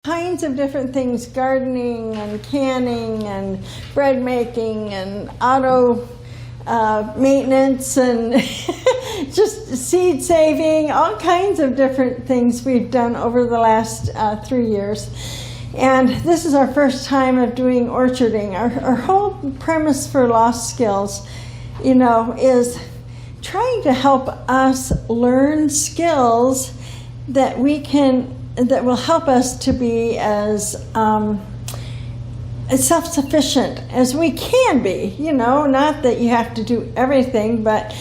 kinds of different things, gardening and canning and bread making and auto maintenance and just seed saving, all kinds of different things we've done over the last 3 years. And this is our first time of doing orcharding. Our whole premise for Lost Skills, is trying to help us learn skills that will help us to be as self-sufficient as we can be, not that you have to do everything, but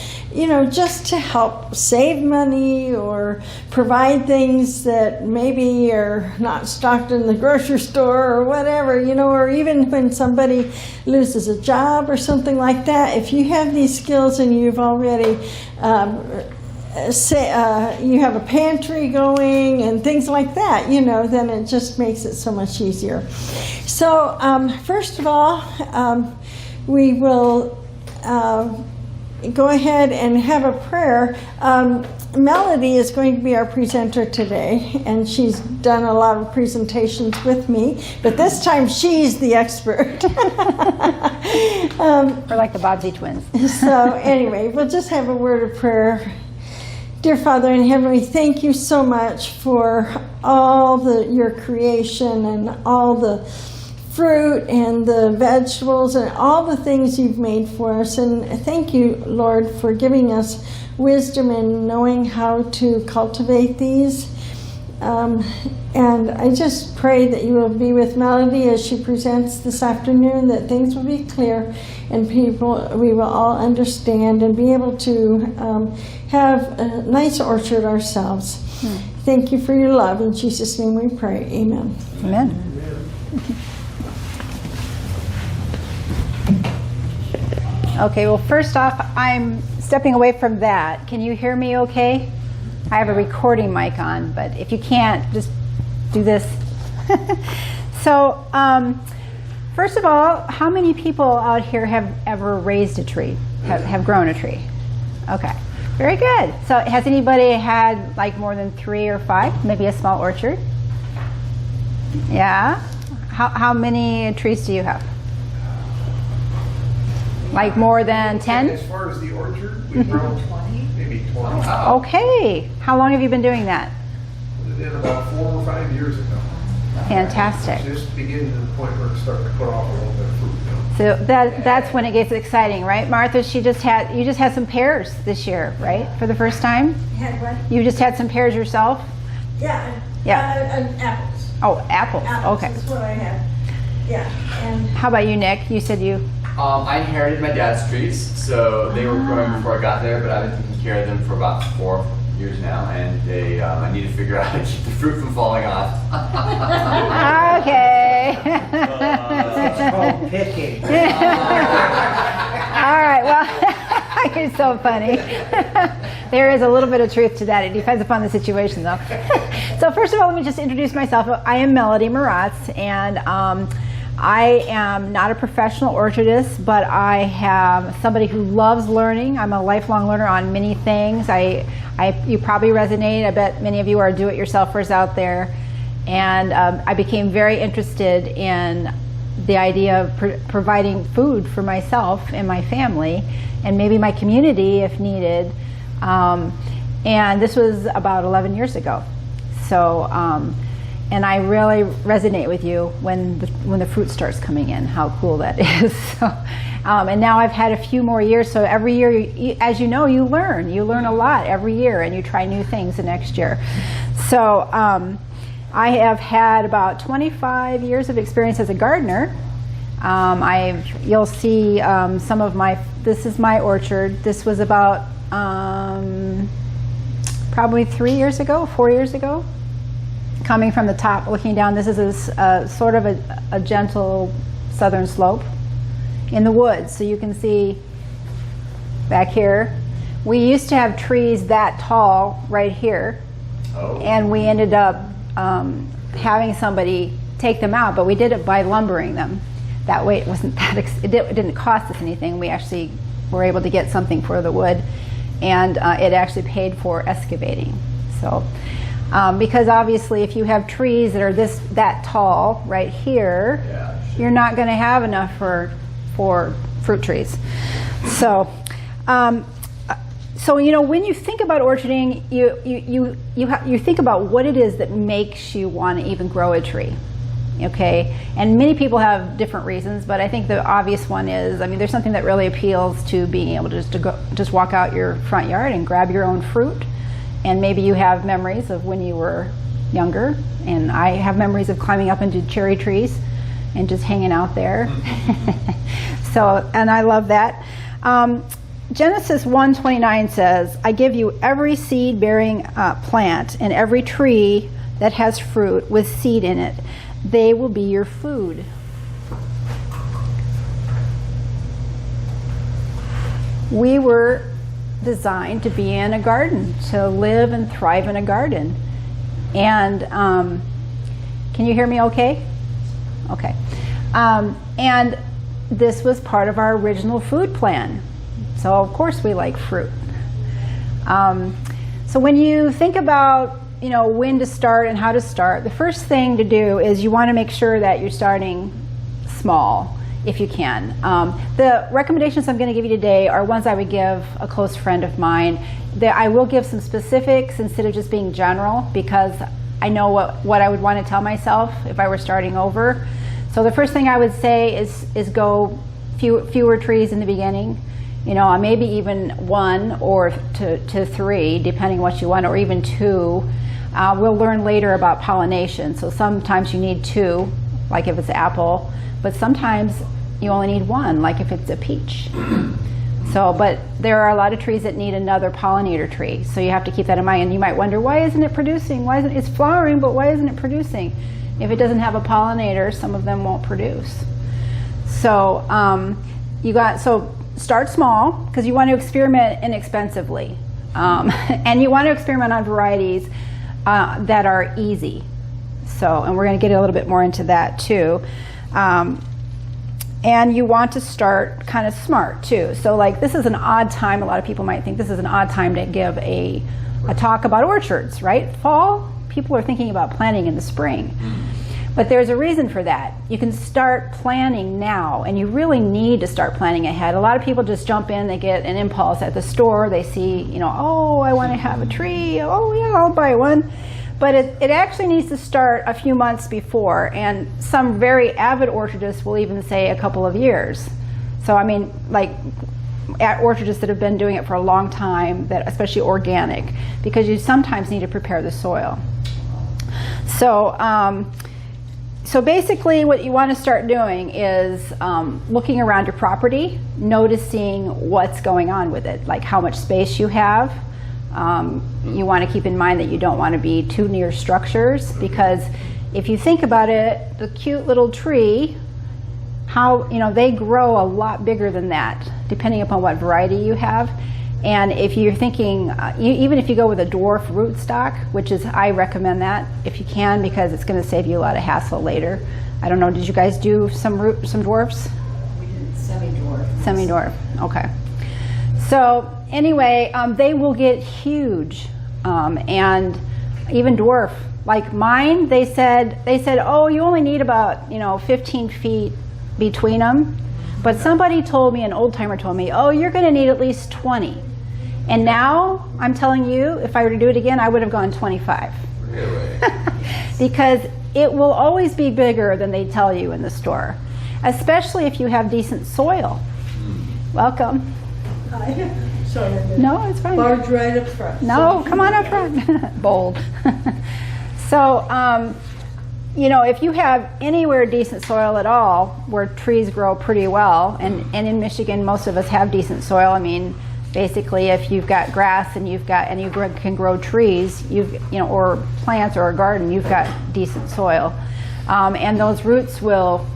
just to help save money or provide things that maybe are not stocked in the grocery store or whatever, or even when somebody loses a job or something like that. If you have these skills and you've already you have a pantry going and things like that, then it just makes it so much easier. So first of all, we will go ahead and have a prayer. Melody is going to be our presenter today, and she's done a lot of presentations with me, but this time she's the expert. We're like the Bobbsey twins. So anyway, we'll just have a word of prayer. Dear Father in heaven, we thank you so much for all your creation and all the fruit and the vegetables and all the things you've made for us. And thank you, Lord, for giving us wisdom in knowing how to cultivate these. And I just pray that you will be with Melody as she presents this afternoon, that things will be clear and we will all understand and be able to have a nice orchard ourselves. Thank you for your love. In Jesus' name we pray. Amen. Amen. Okay, well, first off, I'm stepping away from that. Can you hear me okay? I have a recording mic on, but if you can't, just do this. So, first of all, how many people out here have ever raised a tree, have grown a tree? Okay, very good. So has anybody had like more than 3 or 5, maybe a small orchard? Yeah? How many trees do you have? Like more than 10? As far as the orchard, we've grown 20, maybe 20. Okay. How long have you been doing that? In about 4 or 5 years ago. Fantastic. Just getting to the point where it's starting to put off a little bit of fruit. So that's when it gets exciting, right? Martha, you just had some pears this year, right? For the first time? Had what? You just had some pears yourself? Yeah. Apples. Oh, apples. Okay. That's what I had. Yeah. And how about you, Nick? You said you... I inherited my dad's trees, so they were growing before I got there, but I've been taking care of them for about 4 years now, and I need to figure out how to keep the fruit from falling off. Okay. It's called picking. All right, well, you're so funny. There is a little bit of truth to that. It depends upon the situation, though. So first of all, let me just introduce myself. I am Melody Moratz, and I am not a professional orchardist, but I have somebody who loves learning. I'm a lifelong learner on many things. You probably resonate. I bet many of you are do-it-yourselfers out there. And I became very interested in the idea of providing food for myself and my family, and maybe my community if needed. And this was about 11 years ago. So. And I really resonate with you when the fruit starts coming in, how cool that is. So, and now I've had a few more years, so every year, as you know, you learn. You learn a lot every year, and you try new things the next year. So I have had about 25 years of experience as a gardener. You'll see some of this is my orchard. This was about probably 4 years ago. Coming from the top, looking down, this is sort of a gentle southern slope in the woods. So you can see back here, we used to have trees that tall right here, and we ended up having somebody take them out, but we did it by lumbering them. That way it wasn't it didn't cost us anything. We actually were able to get something for the wood, and it actually paid for excavating. So Because obviously if you have trees that are that tall right here, you're not going to have enough for fruit trees. So so when you think about orcharding, you think about what it is that makes you want to even grow a tree. Okay, and many people have different reasons, but I think the obvious one is, there's something that really appeals to being able to just walk out your front yard and grab your own fruit. And maybe you have memories of when you were younger, and I have memories of climbing up into cherry trees and just hanging out there. So, and I love that. Genesis 1:29 says, I give you every seed-bearing plant and every tree that has fruit with seed in it. They will be your food. We were designed to be in a garden, to live and thrive in a garden. And can you hear me okay? Okay. And this was part of our original food plan. So of course we like fruit. So when you think about when to start and how to start, the first thing to do is you want to make sure that you're starting small if you can. The recommendations I'm going to give you today are ones I would give a close friend of mine. I will give some specifics instead of just being general, because I know what I would want to tell myself if I were starting over. So the first thing I would say is go fewer trees in the beginning. Maybe even 1 or to 3, depending what you want, or even 2. We'll learn later about pollination. So sometimes you need 2, like if it's apple, but sometimes you only need 1, like if it's a peach. So, but there are a lot of trees that need another pollinator tree. So you have to keep that in mind. And you might wonder, why isn't it producing? It's flowering, but why isn't it producing? If it doesn't have a pollinator, some of them won't produce. So start small, because you want to experiment inexpensively. And you want to experiment on varieties that are easy. So, and we're going to get a little bit more into that too. And you want to start kind of smart too. So like, this is an odd time. A lot of people might think this is an odd time to give a talk about orchards, right? Fall, people are thinking about planting in the spring. But there's a reason for that. You can start planning now, and you really need to start planning ahead. A lot of people just jump in, they get an impulse at the store, they see, oh, I want to have a tree, oh yeah, I'll buy one. But it actually needs to start a few months before, and some very avid orchardists will even say a couple of years. So like orchardists that have been doing it for a long time, that especially organic, because you sometimes need to prepare the soil. So basically what you want to start doing is looking around your property, noticing what's going on with it, like how much space you have. You want to keep in mind that you don't want to be too near structures, because if you think about it, the cute little tree, they grow a lot bigger than that, depending upon what variety you have. And if you're thinking, even if you go with a dwarf rootstock, I recommend that if you can, because it's going to save you a lot of hassle later. I don't know, did you guys do some dwarfs? We did semi-dwarf. Semi-dwarf, okay. So anyway, they will get huge, and even dwarf. Like mine, they said, oh, you only need about 15 feet between them. But somebody told me, an old timer told me, oh, you're going to need at least 20. And now I'm telling you, if I were to do it again, I would have gone 25. Really? Because it will always be bigger than they tell you in the store, especially if you have decent soil. Welcome. Hi. Sorry. No, it's fine. Barge right up front. No, come on up front. Bold. So, if you have anywhere decent soil at all, where trees grow pretty well, and in Michigan, most of us have decent soil. Basically, if you've got grass and you can grow trees, or plants or a garden, you've got decent soil, and those roots will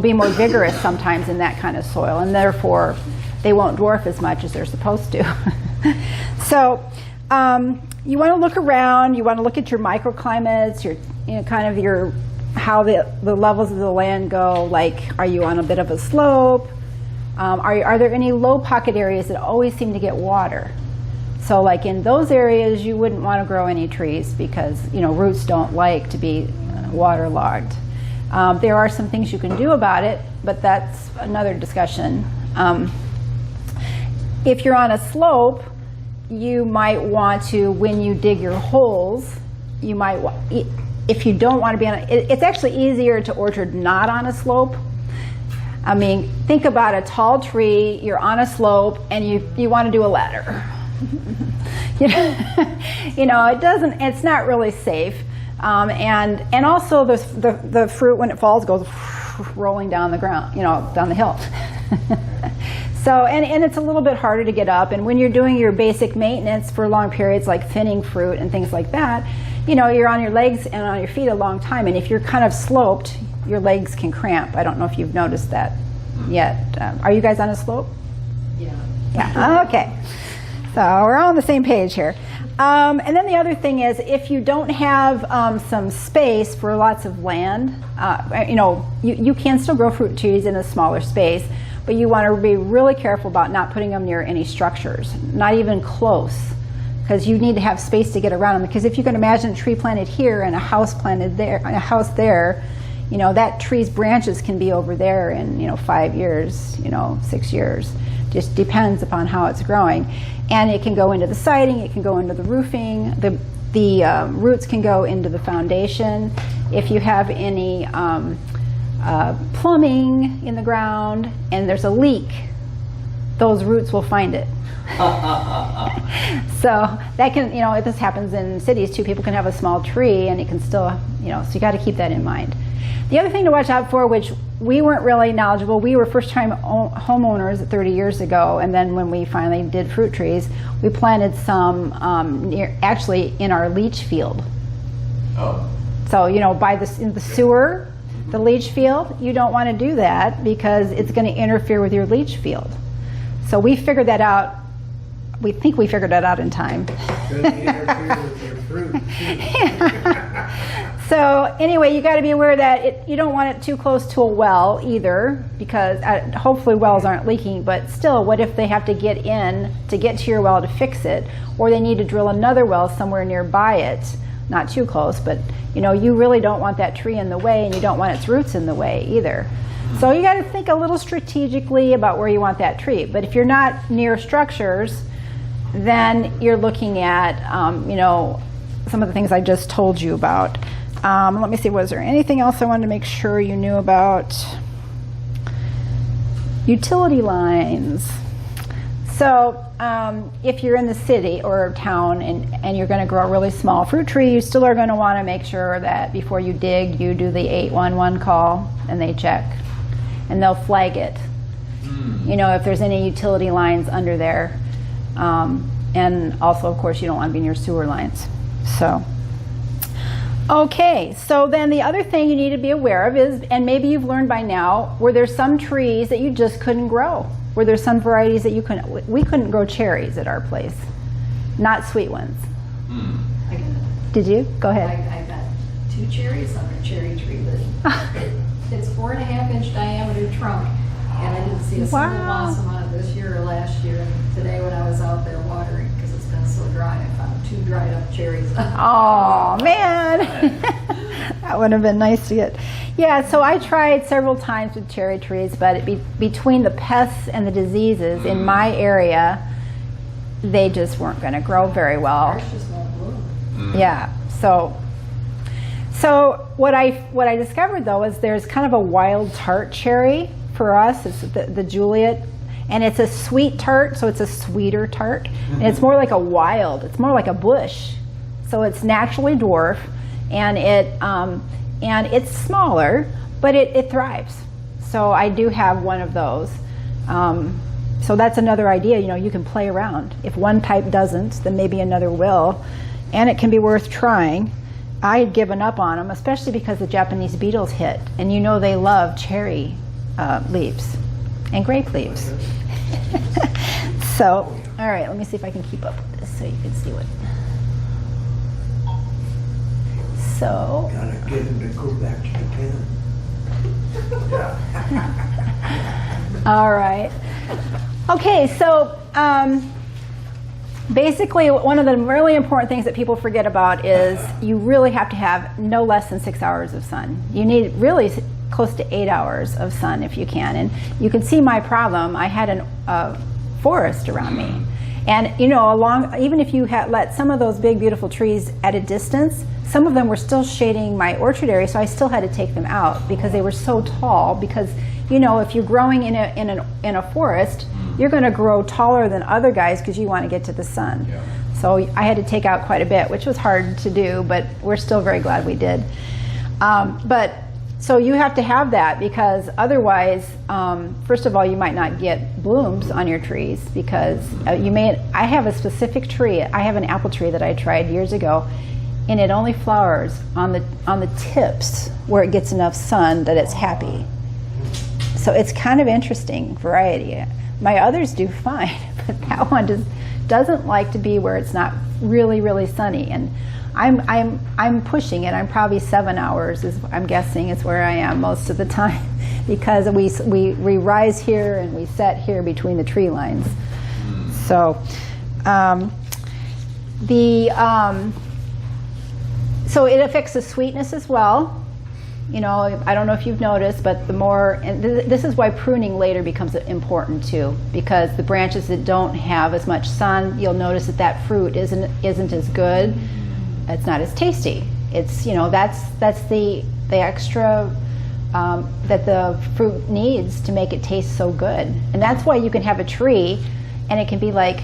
be more vigorous sometimes in that kind of soil, and therefore they won't dwarf as much as they're supposed to. So you want to look around. You want to look at your microclimates, how the levels of the land go. Like, are you on a bit of a slope? Are there any low pocket areas that always seem to get water? So like in those areas, you wouldn't want to grow any trees because, you know, roots don't like to be waterlogged. There are some things you can do about it, but that's another discussion. If you're on a slope, you might want to, when you dig your holes, you might, if you don't want to be on it's actually easier to orchard not on a slope. I mean, think about a tall tree, you're on a slope, and you want to do a ladder. You know, it's not really safe. And also the fruit, when it falls, goes rolling down the ground, you know, down the hill. So, and it's a little bit harder to get up. And when you're doing your basic maintenance for long periods, like thinning fruit and things like that, you know, you're on your legs and on your feet a long time. And if you're kind of sloped, your legs can cramp. I don't know if you've noticed that yet. Are you guys on a slope? Yeah. Yeah, okay. So we're all on the same page here. And then the other thing is, if you don't have some space for lots of land, you know, you can still grow fruit trees in a smaller space, but you want to be really careful about not putting them near any structures, not even close, because you need to have space to get around them. Because if you can imagine a tree planted here and a house planted there, and a house there, you know, that tree's branches can be over there in, you know, 5 years, you know, 6 years. Just depends upon how it's growing. And it can go into the siding, it can go into the roofing, the roots can go into the foundation. If you have any plumbing in the ground and there's a leak, those roots will find it. So that can, you know, this happens in cities too. People can have a small tree and it can still, you know, so you got to keep that in mind. The other thing to watch out for, which we weren't really knowledgeable, we were first-time homeowners 30 years ago, and then when we finally did fruit trees, we planted some actually in our leach field. Oh. So, you know, in the sewer, the leach field, you don't want to do that because it's going to interfere with your leach field. So we figured that out. We think we figured that out in time. Could interfere with your fruit, too. So anyway, you got to be aware that you don't want it too close to a well either, because hopefully wells aren't leaking, but still, what if they have to get in to get to your well to fix it, or they need to drill another well somewhere nearby it, not too close, but you know, you really don't want that tree in the way, and you don't want its roots in the way either. So you got to think a little strategically about where you want that tree. But if you're not near structures, then you're looking at, you know, some of the things I just told you about. Let me see, was there anything else I wanted to make sure you knew about? Utility lines. So if you're in the city or town and you're going to grow a really small fruit tree, you still are going to want to make sure that before you dig, you do the 811 call and they check. And they'll flag it. You know, if there's any utility lines under there. And also, of course, you don't want to be near sewer lines. So. Okay, so then the other thing you need to be aware of is, and maybe you've learned by now, were there some trees that you just couldn't grow? Were there some varieties that you couldn't? We couldn't grow cherries at our place, not sweet ones. I got, Did you? Go ahead. I got 2 cherries on a cherry tree that it's 4.5-inch diameter trunk, and I didn't see a single Wow. blossom on it this year or last year. And today when I was out there watering, because it's been so dry, I found 2 dried up cherries. Oh man, that would have been nice to get. Yeah, so I tried several times with cherry trees, but between the pests and the diseases in my area, they just weren't going to grow very well. Ours just won't bloom. Yeah, so what I discovered though is there's kind of a wild tart cherry for us. It's the Juliet, and it's a sweet tart, so it's a sweeter tart, and it's more like it's more like a bush. So it's naturally dwarf, and it's smaller, but it thrives. So I do have one of those. So that's another idea. You know, you can play around. If one type doesn't, then maybe another will, and it can be worth trying. I had given up on them, especially because the Japanese beetles hit, and you know they love cherry leaves and grape leaves. So, all right, let me see if I can keep up with this so you can see what. So. Gotta get him to go back to Japan. All right. Okay, so Basically, one of the really important things that people forget about is you really have to have no less than 6 hours of sun. You need really close to 8 hours of sun if you can. And you can see my problem. I had a forest around me. And you know, even if you had let some of those big beautiful trees at a distance, some of them were still shading my orchard area, so I still had to take them out because they were so tall. Because you know, if you're growing in a forest, you're going to grow taller than other guys because you want to get to the sun. Yeah. So I had to take out quite a bit, which was hard to do, but we're still very glad we did. So you have to have that, because otherwise, first of all, you might not get blooms on your trees, because I have a specific tree. I have an apple tree that I tried years ago, and it only flowers on the tips where it gets enough sun that it's happy. So it's kind of interesting variety. My others do fine, but that one just doesn't like to be where it's not really, really sunny. And I'm pushing it. I'm probably 7 hours, I'm guessing, is where I am most of the time, because we rise here and we set here between the tree lines. So so it affects the sweetness as well. You know, I don't know if you've noticed, but the more, and this is why pruning later becomes important too, because the branches that don't have as much sun, you'll notice that fruit isn't as good. It's not as tasty. It's, you know, that's the extra that the fruit needs to make it taste so good. And that's why you can have a tree and it can be like,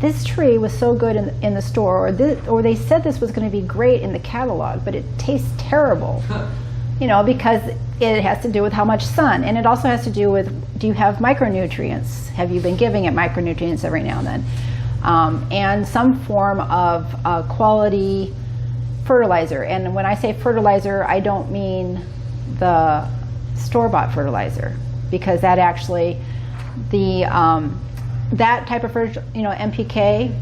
this tree was so good in the store, or they said this was going to be great in the catalog, but it tastes terrible. You know, because it has to do with how much sun, and it also has to do with, do you have micronutrients? Have you been giving it micronutrients every now and then? And some form of quality fertilizer. And when I say fertilizer, I don't mean the store-bought fertilizer, because that actually, that type of fertilizer, you know, NPK,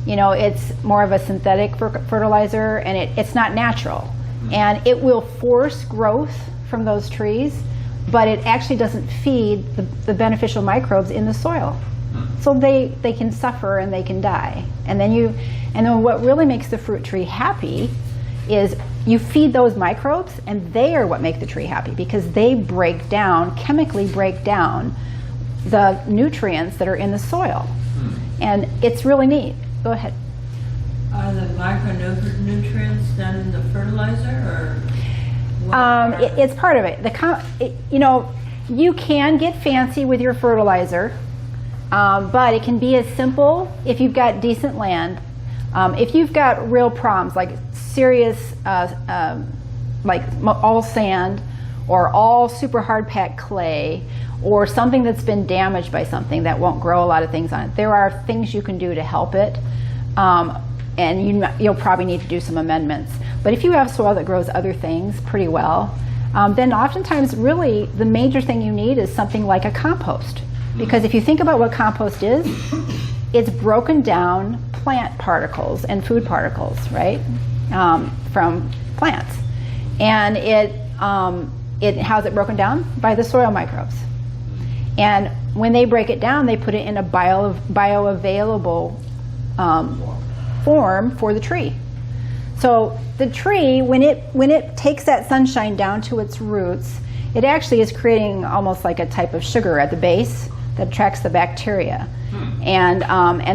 you know, it's more of a synthetic fertilizer, and it's not natural. And it will force growth from those trees, but it actually doesn't feed the beneficial microbes in the soil. So they can suffer and they can die. And then what really makes the fruit tree happy is you feed those microbes, and they are what make the tree happy, because they chemically break down the nutrients that are in the soil. And it's really neat. Go ahead. Are the micronutrients done in the fertilizer, or what? It's part of it. You know, you can get fancy with your fertilizer, but it can be as simple if you've got decent land. If you've got real problems, like serious, like all sand, or all super hard packed clay, or something that's been damaged by something that won't grow a lot of things on it, there are things you can do to help it. And you'll probably need to do some amendments. But if you have soil that grows other things pretty well, then oftentimes really the major thing you need is something like a compost. Because if you think about what compost is, it's broken down plant particles and food particles, right, from plants. And how's it broken down? By the soil microbes. And when they break it down, they put it in a bioavailable form for the tree. So the tree, when it takes that sunshine down to its roots, it actually is creating almost like a type of sugar at the base that attracts the bacteria. And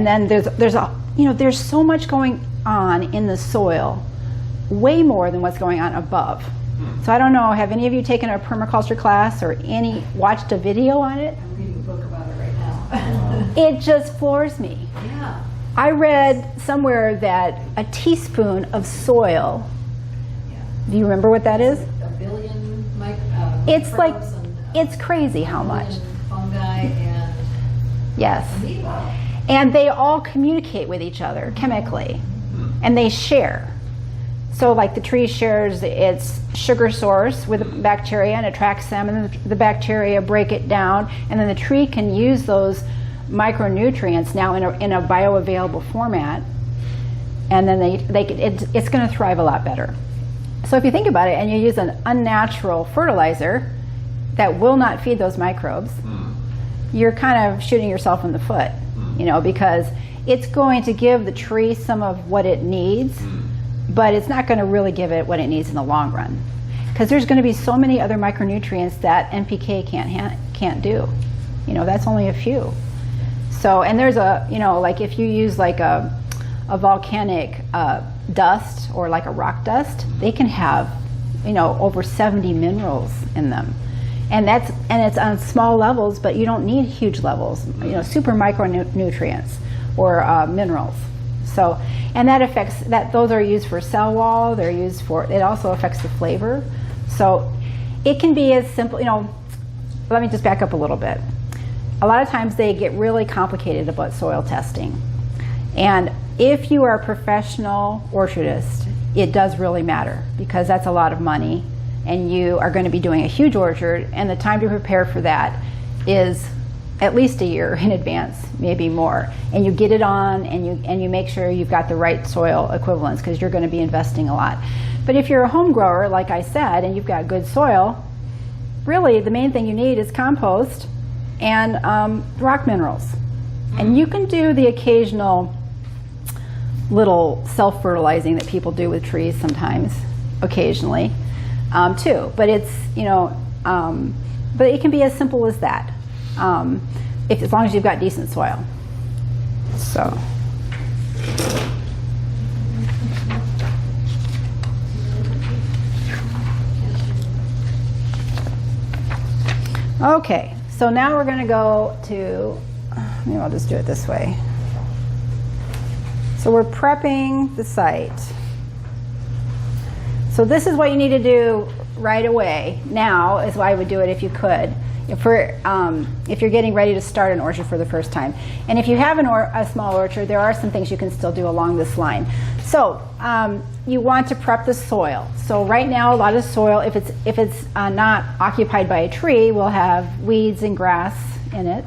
then there's so much going on in the soil, way more than what's going on above. So I don't know, have any of you taken a permaculture class or watched a video on it? I'm reading a book about it right now. It just floors me. Yeah. I read somewhere that a teaspoon of soil, do you remember what that is? A billion It's like, microbes and, it's crazy how much. fungi and Yes. amoeba. And they all communicate with each other chemically, and they share. So like the tree shares its sugar source with the bacteria and attracts them, and then the bacteria break it down, and then the tree can use those micronutrients now in a bioavailable format, and then it's going to thrive a lot better. So if you think about it, and you use an unnatural fertilizer that will not feed those microbes, you're kind of shooting yourself in the foot, you know, because it's going to give the tree some of what it needs, but it's not going to really give it what it needs in the long run. Because there's going to be so many other micronutrients that NPK can't do. You know, that's only a few. So, and there's a, you know, like if you use like a volcanic dust or like a rock dust, they can have, you know, over 70 minerals in them. And it's on small levels, but you don't need huge levels, you know, super micronutrients or minerals. So, and that affects, those are used for cell wall, they're used for, it also affects the flavor. So it can be as simple, you know, let me just back up a little bit. A lot of times they get really complicated about soil testing. And if you are a professional orchardist, it does really matter because that's a lot of money and you are going to be doing a huge orchard, and the time to prepare for that is at least a year in advance, maybe more. And you get it on and you make sure you've got the right soil equivalents because you're going to be investing a lot. But if you're a home grower, like I said, and you've got good soil, really the main thing you need is compost and rock minerals. And you can do the occasional little self-fertilizing that people do with trees sometimes, occasionally, too. But it's, you know, but it can be as simple as that, as long as you've got decent soil. So. Okay, so now we're going to go to, maybe I'll just do it this way. So we're prepping the site. So this is what you need to do right away. Now is why I would do it if you could, if you're getting ready to start an orchard for the first time. And if you have a small orchard, there are some things you can still do along this line. So you want to prep the soil. So right now, a lot of soil, if it's not occupied by a tree, will have weeds and grass in it.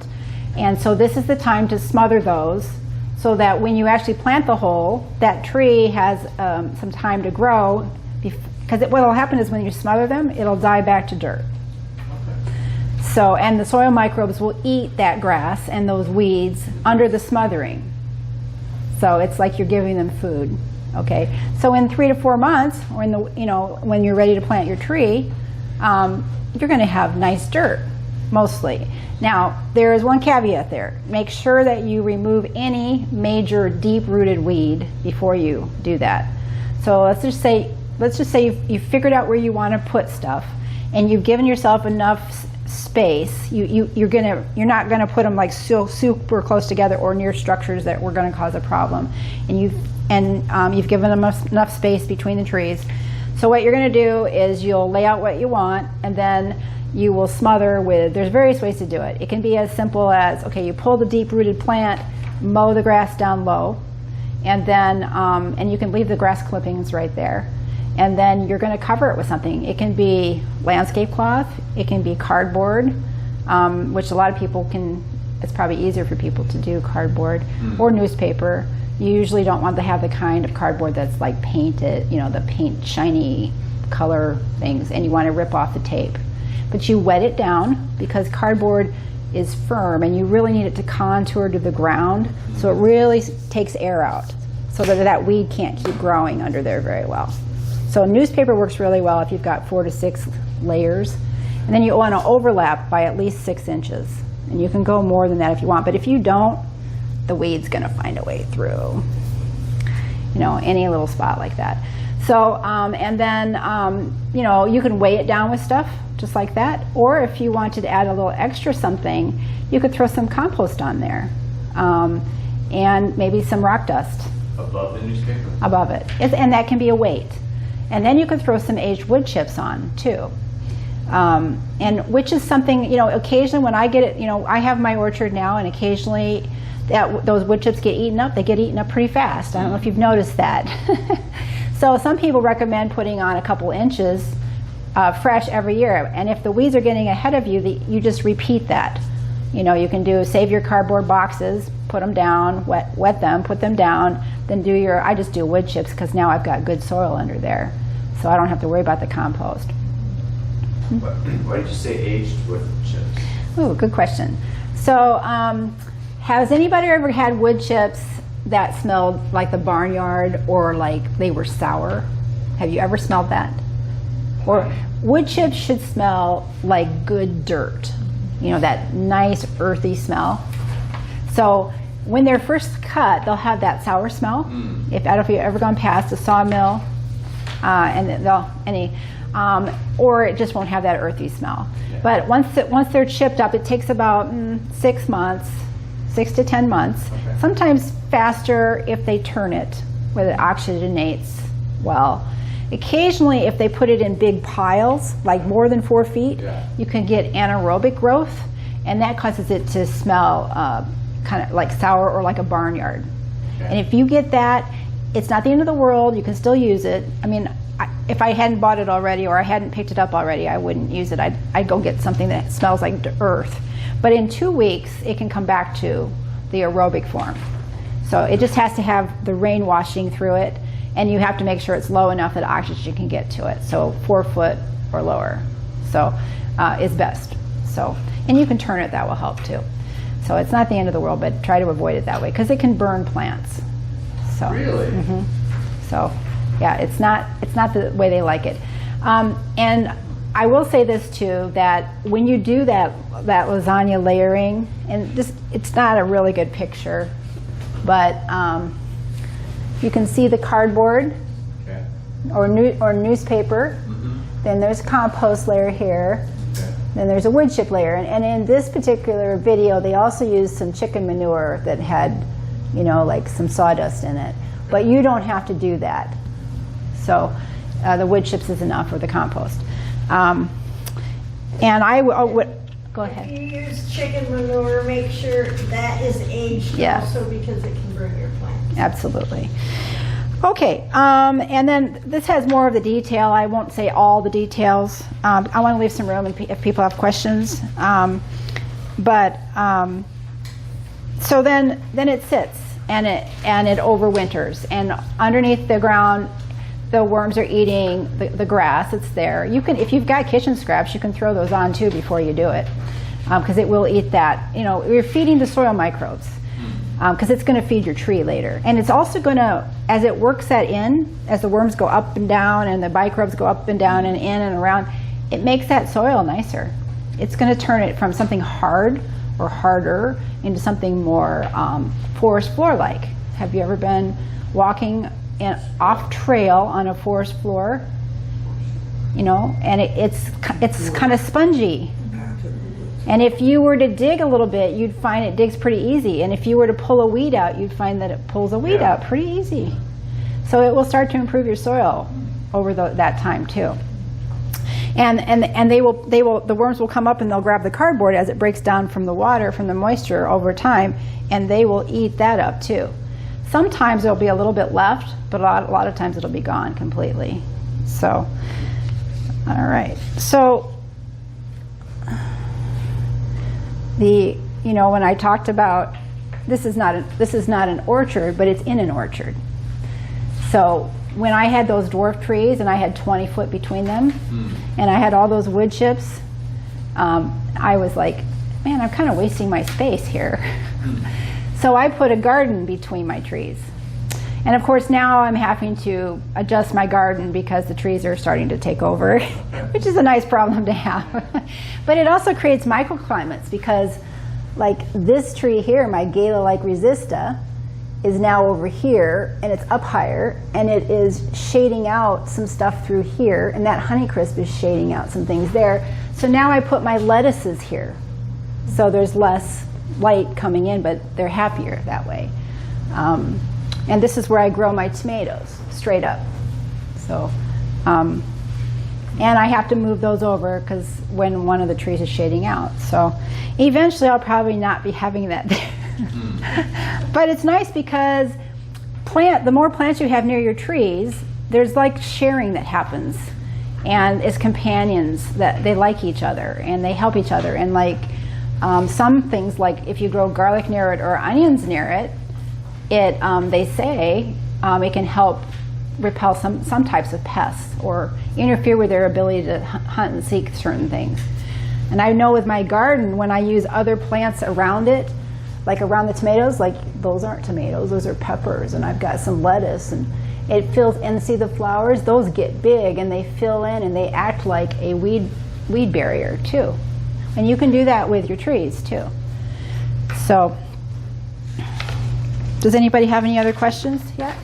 And so this is the time to smother those so that when you actually plant the hole, that tree has some time to grow. Because what will happen is when you smother them, it'll die back to dirt. So, and the soil microbes will eat that grass and those weeds under the smothering. So it's like you're giving them food. Okay. So in 3 to 4 months, or in the, you know, when you're ready to plant your tree, you're going to have nice dirt, mostly. Now, there is one caveat there. Make sure that you remove any major deep-rooted weed before you do that. So let's just say you've figured out where you want to put stuff, and you've given yourself enough space. You're not gonna put them like so super close together or near structures that were going to cause a problem. And you've given them enough space between the trees. So what you're going to do is you'll lay out what you want, and then you will smother with, there's various ways to do it. It can be as simple as, okay, you pull the deep-rooted plant, mow the grass down low, and then, and you can leave the grass clippings right there. And then you're going to cover it with something. It can be landscape cloth, it can be cardboard, which a lot of people can, it's probably easier for people to do cardboard, or newspaper. You usually don't want to have the kind of cardboard that's like painted, you know, the paint shiny color things, and you want to rip off the tape. But you wet it down because cardboard is firm and you really need it to contour to the ground, so it really takes air out so that weed can't keep growing under there very well. So newspaper works really well if you've got 4 to 6 layers. And then you want to overlap by at least 6 inches. And you can go more than that if you want, but if you don't, the weed's going to find a way through, you know, any little spot like that. So, and then, you know, you can weigh it down with stuff just like that. Or if you wanted to add a little extra something, you could throw some compost on there, and maybe some rock dust. Above the newspaper? Above it. And that can be a weight. And then you could throw some aged wood chips on too. And which is something, you know, occasionally when I get it, you know, I have my orchard now, and occasionally those wood chips get eaten up. They get eaten up pretty fast. I don't know if you've noticed that. So some people recommend putting on a couple inches fresh every year. And if the weeds are getting ahead of you, you just repeat that. You know, you can save your cardboard boxes, put them down, wet them, put them down, then I just do wood chips because now I've got good soil under there. So I don't have to worry about the compost. Why did you say aged wood chips? Ooh, good question. So has anybody ever had wood chips that smelled like the barnyard or like they were sour. Have you ever smelled that? Or wood chips should smell like good dirt, you know, that nice earthy smell. So when they're first cut, they'll have that sour smell. If I don't know if you've ever gone past a sawmill, and or it just won't have that earthy smell. Yeah. But once they're chipped up, it takes about 6 months, 6 to 10 months. Okay. Sometimes faster if they turn it, where it oxygenates well. Occasionally, if they put it in big piles, like more than 4 feet, Yeah. you can get anaerobic growth, and that causes it to smell kind of like sour or like a barnyard. Okay. And if you get that, it's not the end of the world. You can still use it. I mean, if I hadn't bought it already or I hadn't picked it up already, I wouldn't use it. I'd go get something that smells like earth. But in 2 weeks, it can come back to the aerobic form. So it just has to have the rain washing through it, and you have to make sure it's low enough that oxygen can get to it. So 4 foot or lower, so is best. So, and you can turn it, that will help too. So it's not the end of the world, but try to avoid it that way because it can burn plants. So, Really? So, yeah, it's not the way they like it. And I will say this too, that when you do that lasagna layering, and it's not a really good picture, but you can see the cardboard Okay. or newspaper. Then there's a compost layer here. Okay. Then there's a wood chip layer. And in this particular video, they also used some chicken manure that had, you know, like some sawdust in it. But you don't have to do that. So the wood chips is enough, or the compost. And I would, go ahead. If you use chicken manure, make sure that is aged Yeah. also because it can burn your plant. Absolutely. Okay, and then this has more of the detail. I won't say all the details. I want to leave some room if people have questions. So then it sits and it overwinters, and underneath the ground, the worms are eating the grass. It's there. You can, if you've got kitchen scraps, you can throw those on too before you do it, because it will eat that. You know, you're feeding the soil microbes. Because it's going to feed your tree later. And it's also going to, as it works that in, as the worms go up and down and the microbes go up and down and in and around, it makes that soil nicer. It's going to turn it from something hard or harder into something more forest floor-like. Have you ever been walking off trail on a forest floor? You know, and it's kind of spongy. And if you were to dig a little bit, you'd find it digs pretty easy. And if you were to pull a weed out, you'd find that it pulls a weed out pretty easy. So it will start to improve your soil over that time too. And the worms will come up and they'll grab the cardboard as it breaks down from the water, from the moisture over time, and they will eat that up too. Sometimes there'll be a little bit left, but a lot of times it'll be gone completely. So, all right. So, when I talked about, this is not an orchard, but it's in an orchard. So when I had those dwarf trees and I had 20 foot between them, and I had all those wood chips, I was like, man, I'm kind of wasting my space here. So I put a garden between my trees. And of course now I'm having to adjust my garden because the trees are starting to take over, which is a nice problem to have. But it also creates microclimates because like this tree here, my Gala-like resista, is now over here and it's up higher and it is shading out some stuff through here, and that Honeycrisp is shading out some things there. So now I put my lettuces here. So there's less light coming in, but they're happier that way. And this is where I grow my tomatoes, straight up. So, and I have to move those over because when one of the trees is shading out. So eventually I'll probably not be having that there. But it's nice because the more plants you have near your trees, there's like sharing that happens. And it's companions, that they like each other and they help each other. And like some things, like if you grow garlic near it or onions near it, they say it can help repel some types of pests or interfere with their ability to hunt and seek certain things. And I know with my garden, when I use other plants around it, like around the tomatoes, like those aren't tomatoes, those are peppers, and I've got some lettuce, and it fills, and see the flowers, those get big and they fill in and they act like a weed barrier too. And you can do that with your trees too. So, does anybody have any other questions yet?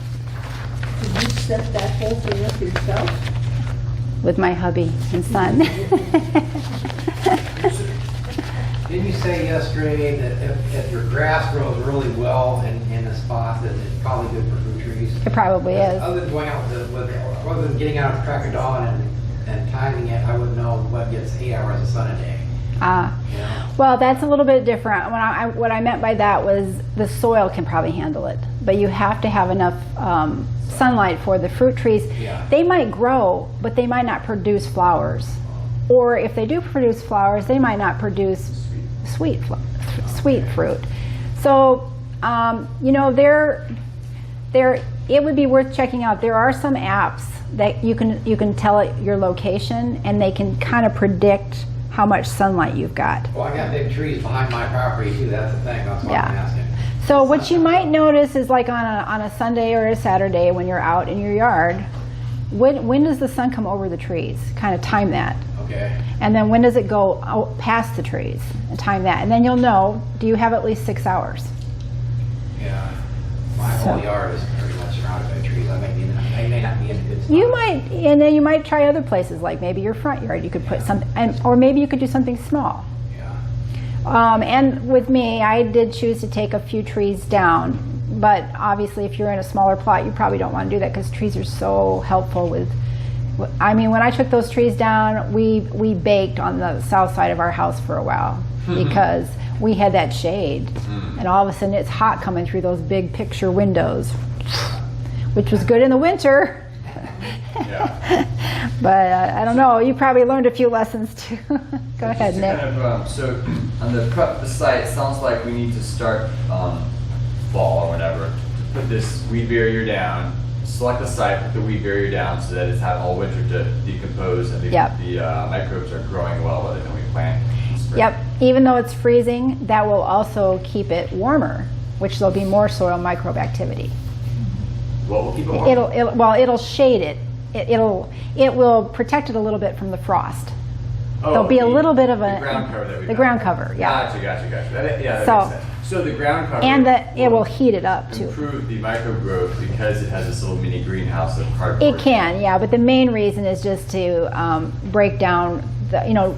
Did you set that whole thing up yourself? With my hubby and son. Didn't you say yesterday that if your grass grows really well in a spot, that it's probably good for fruit trees? It probably is. Other than going out other than getting out of the crack of dawn and timing it, I wouldn't know what gets 8 hours of sun a day. You know? Well, that's a little bit different. What I meant by that was the soil can probably handle it, but you have to have enough sunlight for the fruit trees. Yeah. They might grow, but they might not produce flowers. Or if they do produce flowers, they might not produce sweet fruit. So, you know, it would be worth checking out. There are some apps that you can tell it your location, and they can kind of predict how much sunlight you've got. Well, I got big trees behind my property too. That's the thing. That's why I'm asking. So what you might notice is, like on a Sunday or a Saturday when you're out in your yard, when does the sun come over the trees? Kind of time that. Okay. And then when does it go out past the trees? And time that. And then you'll know, do you have at least 6 hours? Yeah. My whole yard is pretty much surrounded by trees. I may not be in a good spot. You might, and then you might try other places, like maybe your front yard. You could put some, or maybe you could do something small. Yeah. And with me, I did choose to take a few trees down, but obviously if you're in a smaller plot, you probably don't want to do that, because trees are so helpful with, I mean, when I took those trees down, we baked on the south side of our house for a while, because we had that shade, and all of a sudden it's hot coming through those big picture windows, which was good in the winter. Yeah. But I don't know, you probably learned a few lessons too. Go ahead, Nick. Kind of, so on the site, it sounds like we need to start fall or whatever, to put this weed barrier down, select a site, put the weed barrier down so that it's had all winter to decompose, and the microbes are growing well by the time we plant in spring. Yep, even though it's freezing, that will also keep it warmer, which there'll be more soil microbe activity. What will keep it warm? It'll shade it. It will protect it a little bit from the frost. There'll be a little bit of the ground cover that we the ground cover, yeah. Gotcha. That makes So- sense. So the ground cover And it will heat it up too. improve the microbe growth because it has this little mini greenhouse of cardboard. It can, yeah, but the main reason is just to break down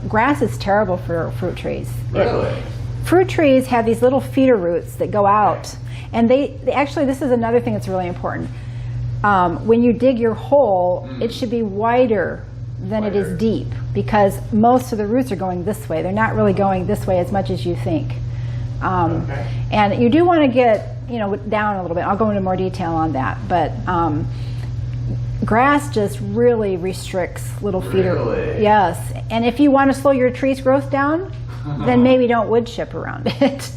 grass is terrible for fruit trees. Really? Fruit trees have these little feeder roots that go out, and they actually, this is another thing that's really important. When you dig your hole, it should be wider than it is deep, because most of the roots are going this way. They're not really going this way as much as you think. And you do want to get down a little bit. I'll go into more detail on that, but grass just really restricts little feeder. Really? Yes, and if you want to slow your tree's growth down, then maybe don't wood chip around it.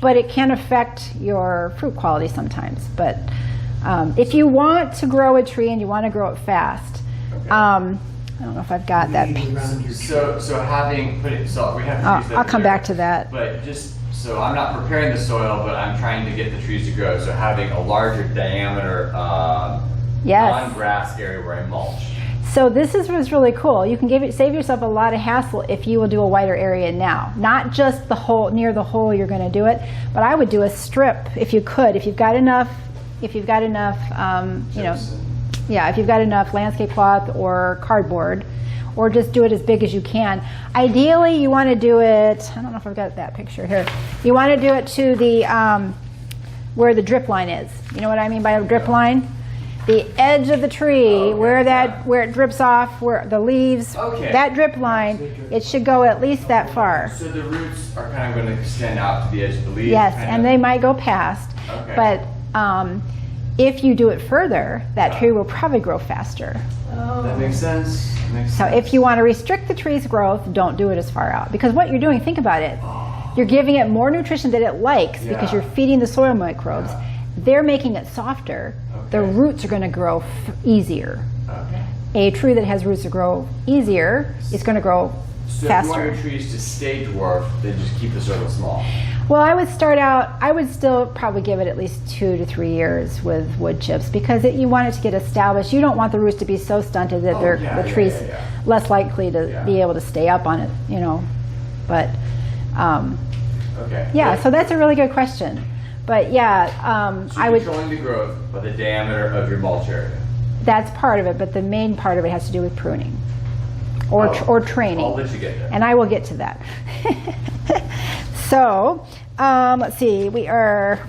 But it can affect your fruit quality sometimes. But if you want to grow a tree and you want to grow it fast, I don't know if I've got that. So having put it, so we have trees that I'll come are there, back to that. But just so I'm not preparing the soil, but I'm trying to get the trees to grow. So having a larger diameter non-grass area where I mulch. So this is what's really cool. You can save yourself a lot of hassle if you will do a wider area now. Not just the hole, near the hole you're going to do it, but I would do a strip if you could. If you've got enough, if you've got enough landscape cloth or cardboard, or just do it as big as you can. Ideally, you want to do it, I don't know if I've got that picture here. You want to do it to the, where the drip line is. You know what I mean by a drip line? The edge of the tree, where it drips off, where the leaves, that drip line, it should go at least that far. So the roots are kind of going to extend out to the edge of the leaves? Yes, and they might go past. But if you do it further, that tree will probably grow faster. That makes sense. So if you want to restrict the tree's growth, don't do it as far out. Because what you're doing, think about it. You're giving it more nutrition that it likes because you're feeding the soil microbes. They're making it softer. The roots are going to grow easier. A tree that has roots that grow easier is going to grow faster. So if you want your trees to stay dwarf, then just keep the soil small. Well, I would start out, I would still probably give it at least 2 to 3 years with wood chips because you want it to get established. You don't want the roots to be so stunted that the tree's less likely to be able to stay up on it, you know. But Okay. yeah, so that's a really good question. But yeah, So I would. controlling the growth, but the diameter of your mulch area. That's part of it, but the main part of it has to do with pruning or training. I'll let you get there. And I will get to that. So, let's see, we are,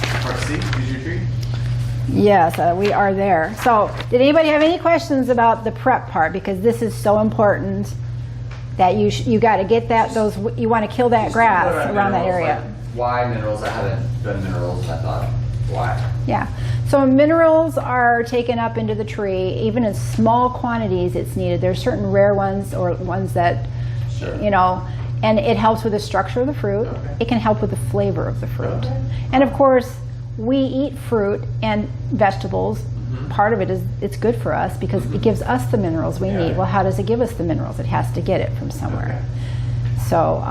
Part C, use your tree. yes, we are there. So, did anybody have any questions about the prep part? Because this is so important that you got to get that, you want to kill that grass around that area. Like, why minerals? I haven't done minerals, and I thought, why? Yeah. So minerals are taken up into the tree, even in small quantities it's needed. There's certain rare ones or ones that, Sure. you know, and it helps with the structure of the fruit. Okay. It can help with the flavor of the fruit. Okay. And of course, we eat fruit and vegetables. Part of it is it's good for us because it gives us the minerals we need. Well, how does it give us the minerals? It has to get it from somewhere. Okay. So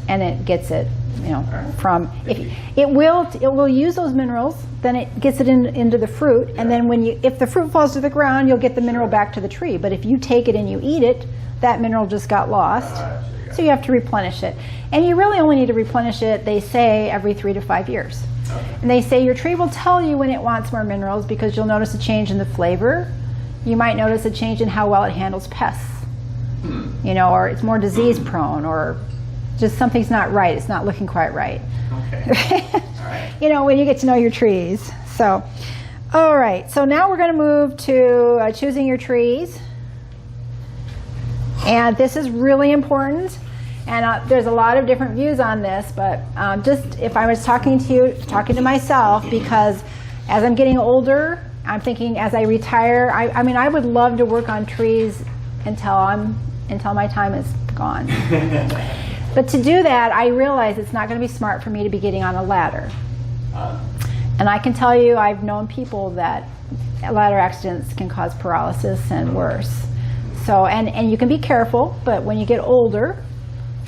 and it gets it, you know, from, if it will use those minerals, then it gets it into the fruit, and then if the fruit falls to the ground, you'll get the mineral back to the tree. But if you take it and you eat it, that mineral just got lost. So you have to replenish it. And you really only need to replenish it, they say, every 3 to 5 years. Okay. And they say your tree will tell you when it wants more minerals because you'll notice a change in the flavor. You might notice a change in how well it handles pests. You know, or it's more disease prone, or just something's not right. It's not looking quite right. Okay. All right. You know, when you get to know your trees. So, all right. So now we're going to move to choosing your trees. And this is really important. And there's a lot of different views on this, but just if I was talking to myself, because as I'm getting older, I'm thinking as I retire, I mean, I would love to work on trees until my time is gone. But to do that, I realize it's not going to be smart for me to be getting on a ladder. And I can tell you, I've known people that ladder accidents can cause paralysis and worse. So, and you can be careful, but when you get older,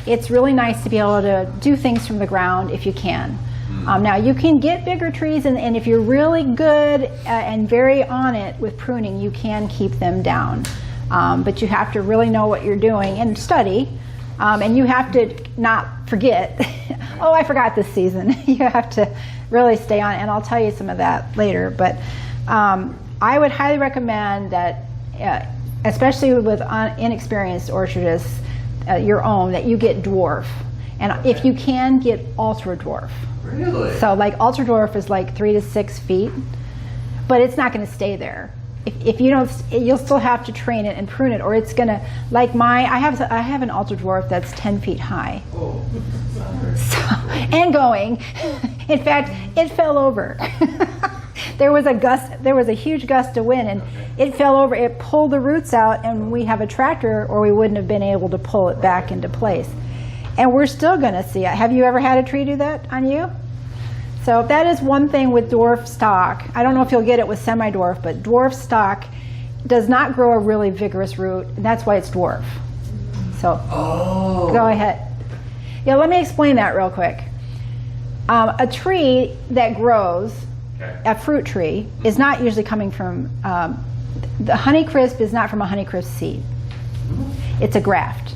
it's really nice to be able to do things from the ground if you can. Now, you can get bigger trees, and if you're really good and very on it with pruning, you can keep them down. But you have to really know what you're doing and study. And you have to not forget, oh, I forgot this season. You have to really stay on, and I'll tell you some of that later. But I would highly recommend that, especially with inexperienced orchardists, your own, that you get dwarf. And if you can, get ultra dwarf. Really? So like ultra dwarf is like 3 to 6 feet, but it's not going to stay there. If you don't, you'll still have to train it and prune it, or it's gonna, like I have an ultra dwarf that's 10 feet high. Oh. So, and going. In fact, it fell over. There was a huge gust of wind, and it fell over. It pulled the roots out, and we have a tractor, or we wouldn't have been able to pull it back into place. And we're still gonna see it. Have you ever had a tree do that on you? So that is one thing with dwarf stock. I don't know if you'll get it with semi-dwarf, but dwarf stock does not grow a really vigorous root, and that's why it's dwarf. So go ahead. Yeah, let me explain that real quick. A tree that grows, a fruit tree, is not usually coming from, the Honeycrisp is not from a Honeycrisp seed. It's a graft.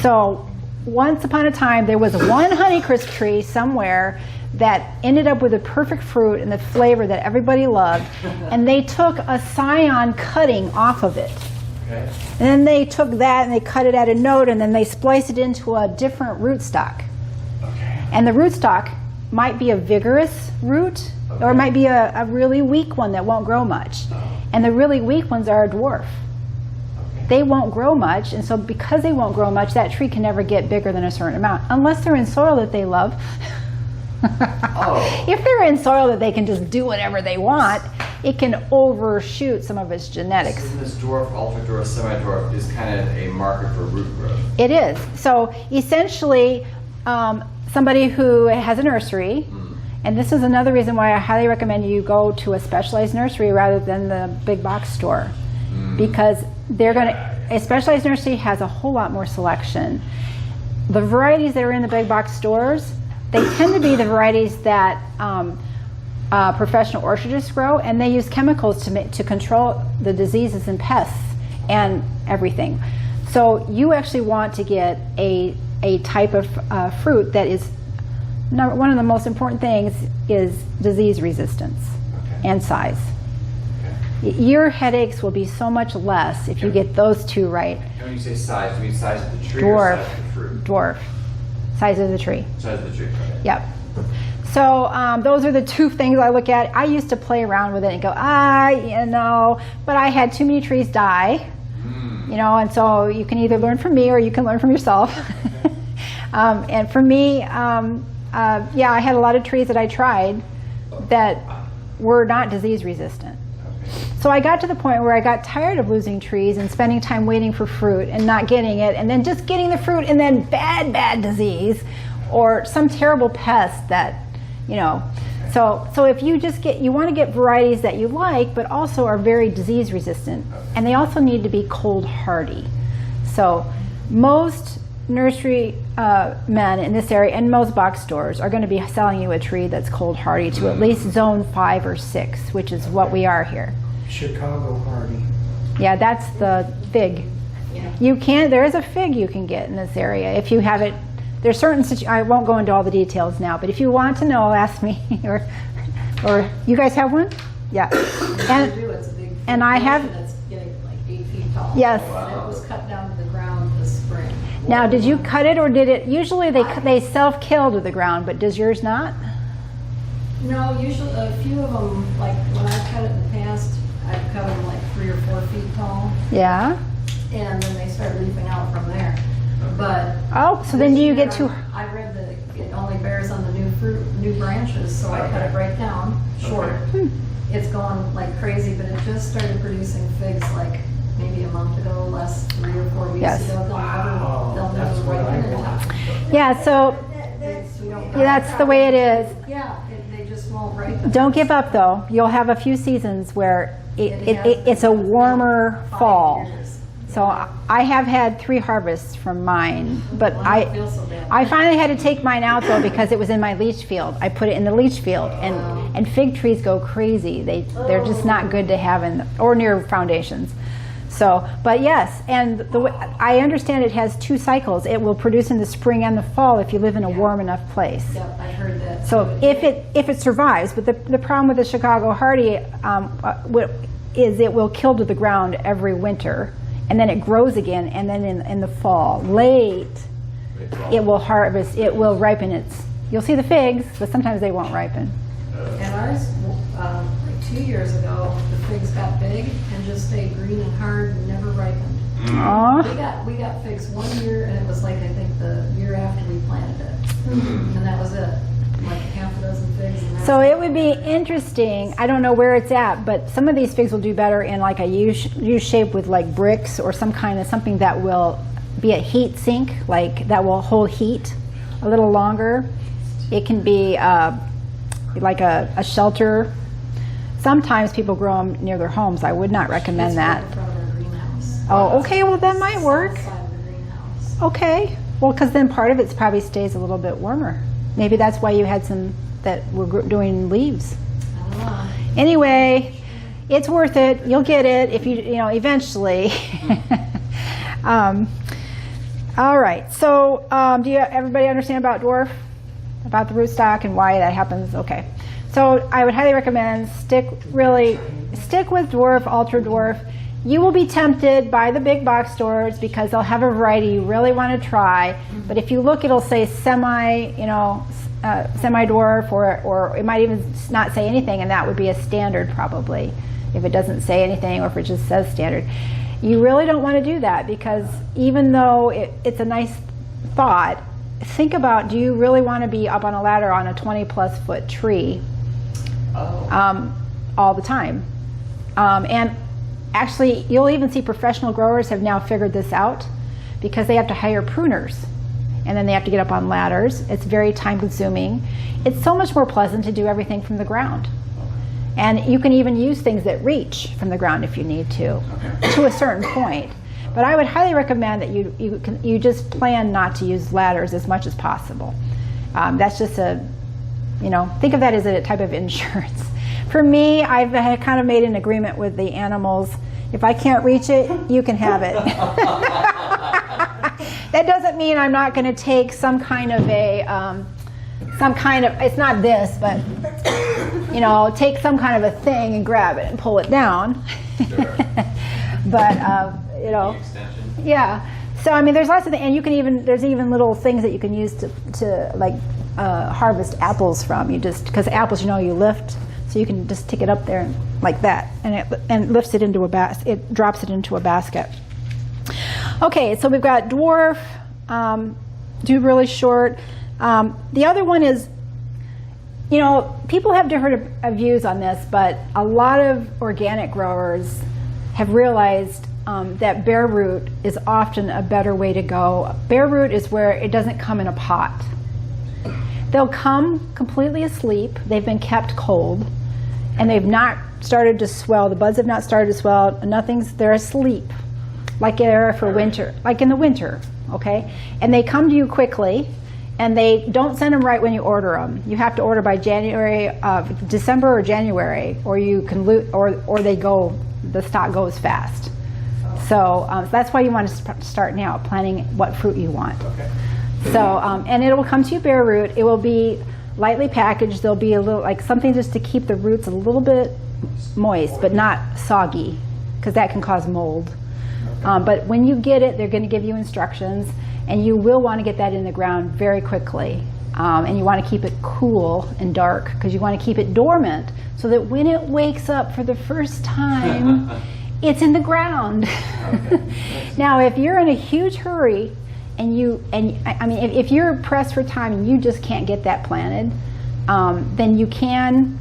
So once upon a time, there was one Honeycrisp tree somewhere that ended up with a perfect fruit and the flavor that everybody loved, and they took a scion cutting off of it. Okay. And then they took that and they cut it at a node, and then they spliced it into a different rootstock. Okay. And the rootstock might be a vigorous root, or it might be a really weak one that won't grow much. And the really weak ones are a dwarf. They won't grow much, and so because they won't grow much, that tree can never get bigger than a certain amount, unless they're in soil that they love. If they're in soil that they can just do whatever they want, it can overshoot some of its genetics. So this dwarf, ultra dwarf, semi-dwarf is kind of a marker for root growth. It is. So essentially, somebody who has a nursery, and this is another reason why I highly recommend you go to a specialized nursery rather than the big box store, because they're going to, a specialized nursery has a whole lot more selection. the varieties that are in the big box stores, they tend to be the varieties that professional orchardists grow, and they use chemicals to control the diseases and pests and everything. So you actually want to get a type of fruit that is, one of the most important things is disease resistance and size. Your headaches will be so much less if you get those two right. And when you say size, do you mean size of the tree Dwarf. or size of the fruit? Dwarf. Size of the tree. Size of the tree. Okay. Yep. So those are the two things I look at. I used to play around with it and go, but I had too many trees die, and so you can either learn from me or you can learn from yourself. And for me, I had a lot of trees that I tried that were not disease resistant. So I got to the point where I got tired of losing trees and spending time waiting for fruit and not getting it, and then just getting the fruit and then bad disease or some terrible pest that, So if you want to get varieties that you like, but also are very disease resistant, and they also need to be cold hardy. So most nursery men in this area and most box stores are going to be selling you a tree that's cold hardy to at least zone 5 or 6, which is what we are here. Chicago hardy. Yeah, that's the fig. Yeah. There is a fig you can get in this area if you have it. There's certain I won't go into all the details now, but if you want to know, ask me. or you guys have one? Yeah. And it's a big and I have. It's getting like 8 feet tall. Yes. And it was cut down to the ground this spring. Now, did you cut it or did it? Usually they self-kill to the ground, but does yours not? No, usually a few of them, like when I've cut it in the past, I've cut them like 3 or 4 feet tall, Yeah. and then they start leafing out from there. But Oh, so then do you get too? I read that it only bears on the new branches, so I cut it right down, short. It's going like crazy, but it just started producing figs like maybe a month ago, less 3 or 4 weeks Yes. ago. They'll never ripen in time. Yeah. So that's the way it is. Yeah, they just won't ripen. Don't give up though. You'll have a few seasons where it's a warmer fall. So I have had 3 harvests from mine, but Well, I don't feel so bad. I finally had to take mine out though because it was in my leach field. I put it in the leach field, and fig trees go crazy. They're just not good to have or near foundations. So, but yes, and I understand it has 2 cycles. It will produce in the spring and the fall if you live in a warm enough place. Yep, I've heard that. So if it survives, but the problem with the Chicago hardy is it will kill to the ground every winter, and then it grows again, and then in the fall, late, it will harvest. It will ripen You'll see the figs, but sometimes they won't ripen. And ours, like 2 years ago, the figs got big and just stayed green and hard and never ripened. Aw. We got figs 1 year, and it was like I think the year after we planted it, and that was it. Like half a dozen figs. And So it would be interesting. I don't know where it's at, but some of these figs will do better in like a U shape with like bricks or something that will be a heat sink, like that will hold heat a little longer. It can be like a shelter. Sometimes people grow them near their homes. I would not recommend that. in front of our greenhouse. Oh, okay. Well, that might work. South side of the greenhouse. Okay. Well, because then part of it probably stays a little bit warmer. Maybe that's why you had some that were doing leaves. I don't know. Anyway, it's worth it. You'll get it if you eventually. All right. So, do everybody understand about dwarf, about the rootstock and why that happens? Okay. So, I would highly recommend stick with dwarf, ultra dwarf. You will be tempted by the big box stores because they'll have a variety you really want to try. But if you look, it'll say semi-dwarf, or it might even not say anything, and that would be a standard probably if it doesn't say anything or if it just says standard. You really don't want to do that because even though it's a nice thought, think about, do you really want to be up on a ladder on a 20+ foot tree all the time? And actually, you'll even see professional growers have now figured this out because they have to hire pruners. And then they have to get up on ladders. It's very time consuming. It's so much more pleasant to do everything from the ground. And you can even use things that reach from the ground if you need to a certain point. But I would highly recommend that you just plan not to use ladders as much as possible. That's just think of that as a type of insurance. For me, I've kind of made an agreement with the animals. If I can't reach it, you can have it. That doesn't mean I'm not going to take some kind of it's not this, but take some kind of a thing and grab it and pull it down. Sure. But Extension. yeah. So I mean, there's lots of things, and there's even little things that you can use to like harvest apples from. Because apples, you lift, so you can just stick it up there like that, and it lifts it into it drops it into a basket. Okay, so we've got dwarf, do really short. The other one is, people have different views on this, but a lot of organic growers have realized that bare root is often a better way to go. Bare root is where it doesn't come in a pot. They'll come completely asleep. They've been kept cold, and they've not started to swell. The buds have not started to swell. They're asleep, like they are for winter, like in the winter, okay? And they come to you quickly, and they don't send them right when you order them. You have to order by December or January, or you can or the stock goes fast. So that's why you want to start now, planning what fruit you want. Okay. So, and it will come to you bare root. It will be lightly packaged. There'll be a little, like something just to keep the roots a little bit moist, but not soggy, because that can cause mold. But when you get it, they're going to give you instructions, and you will want to get that in the ground very quickly. And you want to keep it cool and dark, because you want to keep it dormant, so that when it wakes up for the first time, it's in the ground. Okay. Now, if you're in a huge hurry, if you're pressed for time and you just can't get that planted, then you can,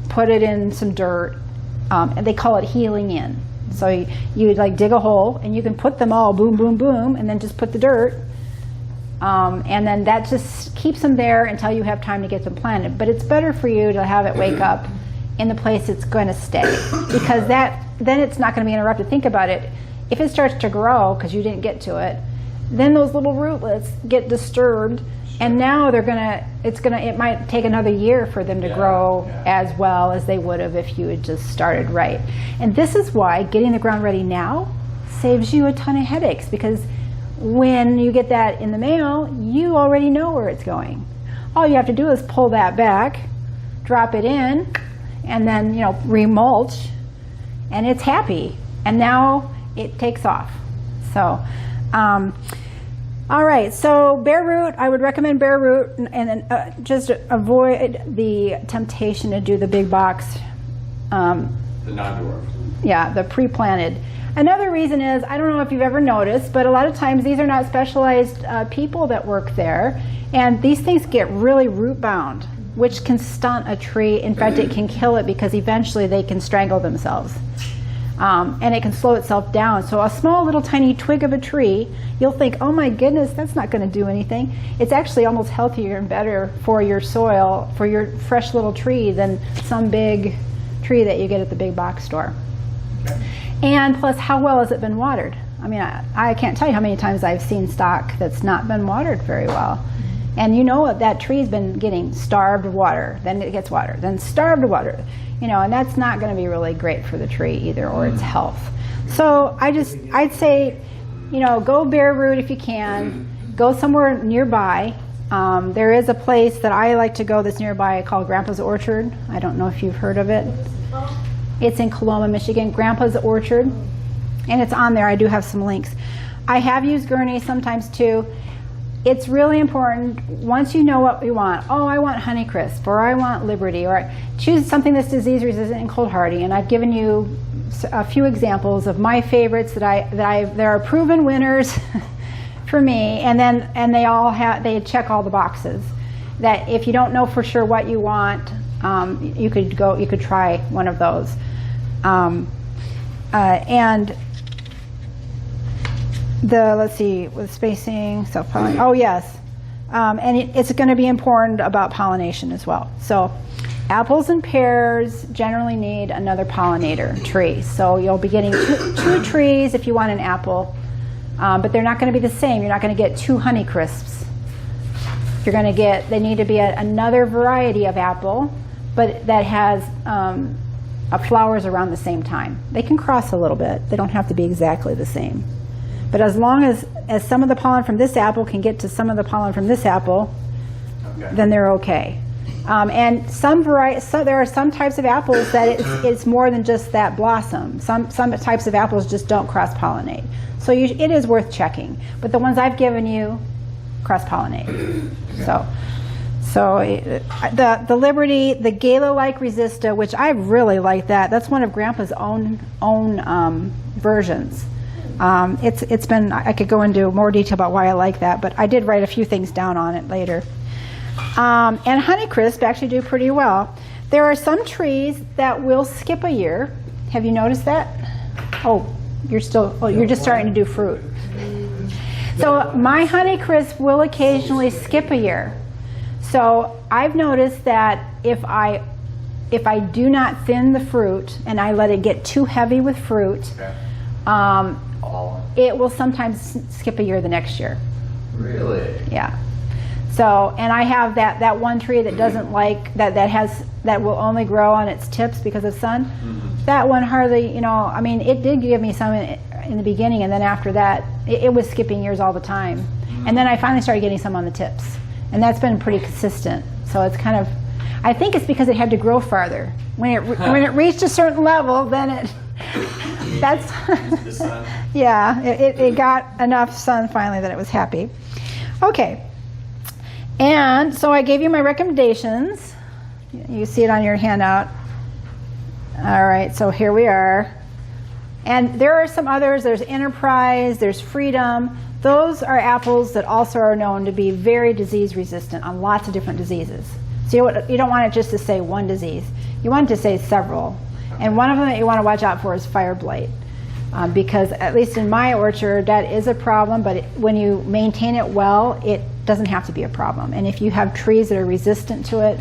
put it in some dirt, and they call it healing in. So you like dig a hole, and you can put them all boom, boom, boom, and then just put the dirt, and then that just keeps them there until you have time to get them planted. But it's better for you to have it wake up in the place it's going to stay, because then it's not going to be interrupted. Think about it. If it starts to grow because you didn't get to it, then those little rootlets get disturbed, and now it might take another year for them to grow as well as they would have if you had just started right. And this is why getting the ground ready now saves you a ton of headaches, because when you get that in the mail, you already know where it's going. All you have to do is pull that back, drop it in, and then remulch, and it's happy. And now it takes off. So. All right, so bare root, I would recommend bare root, and then just avoid the temptation to do the big box. The non-dwarf. Yeah, the pre-planted. Another reason is, I don't know if you've ever noticed, but a lot of times these are not specialized people that work there, and these things get really root bound, which can stunt a tree. In fact, it can kill it, because eventually they can strangle themselves. And it can slow itself down. So a small little tiny twig of a tree, you'll think, oh my goodness, that's not going to do anything. It's actually almost healthier and better for your soil, for your fresh little tree, than some big tree that you get at the big box store. Okay. And plus, how well has it been watered? I mean, I can't tell you how many times I've seen stock that's not been watered very well. And that tree's been getting starved water, then it gets water, then starved water. And that's not going to be really great for the tree either, or its health. So I'd say, go bare root if you can. Go somewhere nearby. There is a place that I like to go that's nearby called Grandpa's Orchard. I don't know if you've heard of it. It's in Coloma, Michigan, Grandpa's Orchard. And it's on there. I do have some links. I have used gurney sometimes too. It's really important, once you know what we want. Oh, I want Honeycrisp, or I want Liberty, or choose something that's disease resistant and cold hardy. And I've given you a few examples of my favorites that are proven winners for me. And they check all the boxes. That if you don't know for sure what you want, you could try one of those. And let's see, with spacing, self-pollination. Oh yes, and it's going to be important about pollination as well. So Apples and pears generally need another pollinator tree. So you'll be getting two trees if you want an apple, but they're not going to be the same. You're not going to get 2 honey crisps. You're going to get, they need to be another variety of apple, but that has flowers around the same time. They can cross a little bit. They don't have to be exactly the same. But as long as some of the pollen from this apple can get to some of the pollen from this apple, then they're okay. And there are some types of apples that it's more than just that blossom. Some types of apples just don't cross-pollinate. So it is worth checking. But the ones I've given you cross-pollinate. So the Liberty, the Gala-like Resista, which I really like that. That's one of Grandpa's own versions. It's been, I could go into more detail about why I like that, but I did write a few things down on it later. And Honeycrisp actually do pretty well. There are some trees that will skip a year. Have you noticed that? You're just starting to do fruit. So my Honeycrisp will occasionally skip a year. So I've noticed that if I do not thin the fruit and I let it get too heavy with fruit, it will sometimes skip a year the next year. Really? Yeah. So, and I have that one tree that doesn't like, that will only grow on its tips because of sun. Mm-hmm. That one hardly, it did give me some in the beginning, and then after that, it was skipping years all the time. Mm-hmm. And then I finally started getting some on the tips. And that's been pretty consistent. So it's kind of, I think it's because it had to grow farther. When it reached a certain level, then that's, the sun. Yeah, it got enough sun finally that it was happy. Okay. And so I gave you my recommendations. You see it on your handout. All right, so here we are. And there are some others. There's Enterprise, there's Freedom. Those are apples that also are known to be very disease resistant on lots of different diseases. So you don't want it just to say one disease. You want it to say several. And one of them that you want to watch out for is fire blight. Because at least in my orchard, that is a problem, but when you maintain it well, it doesn't have to be a problem. And if you have trees that are resistant to it,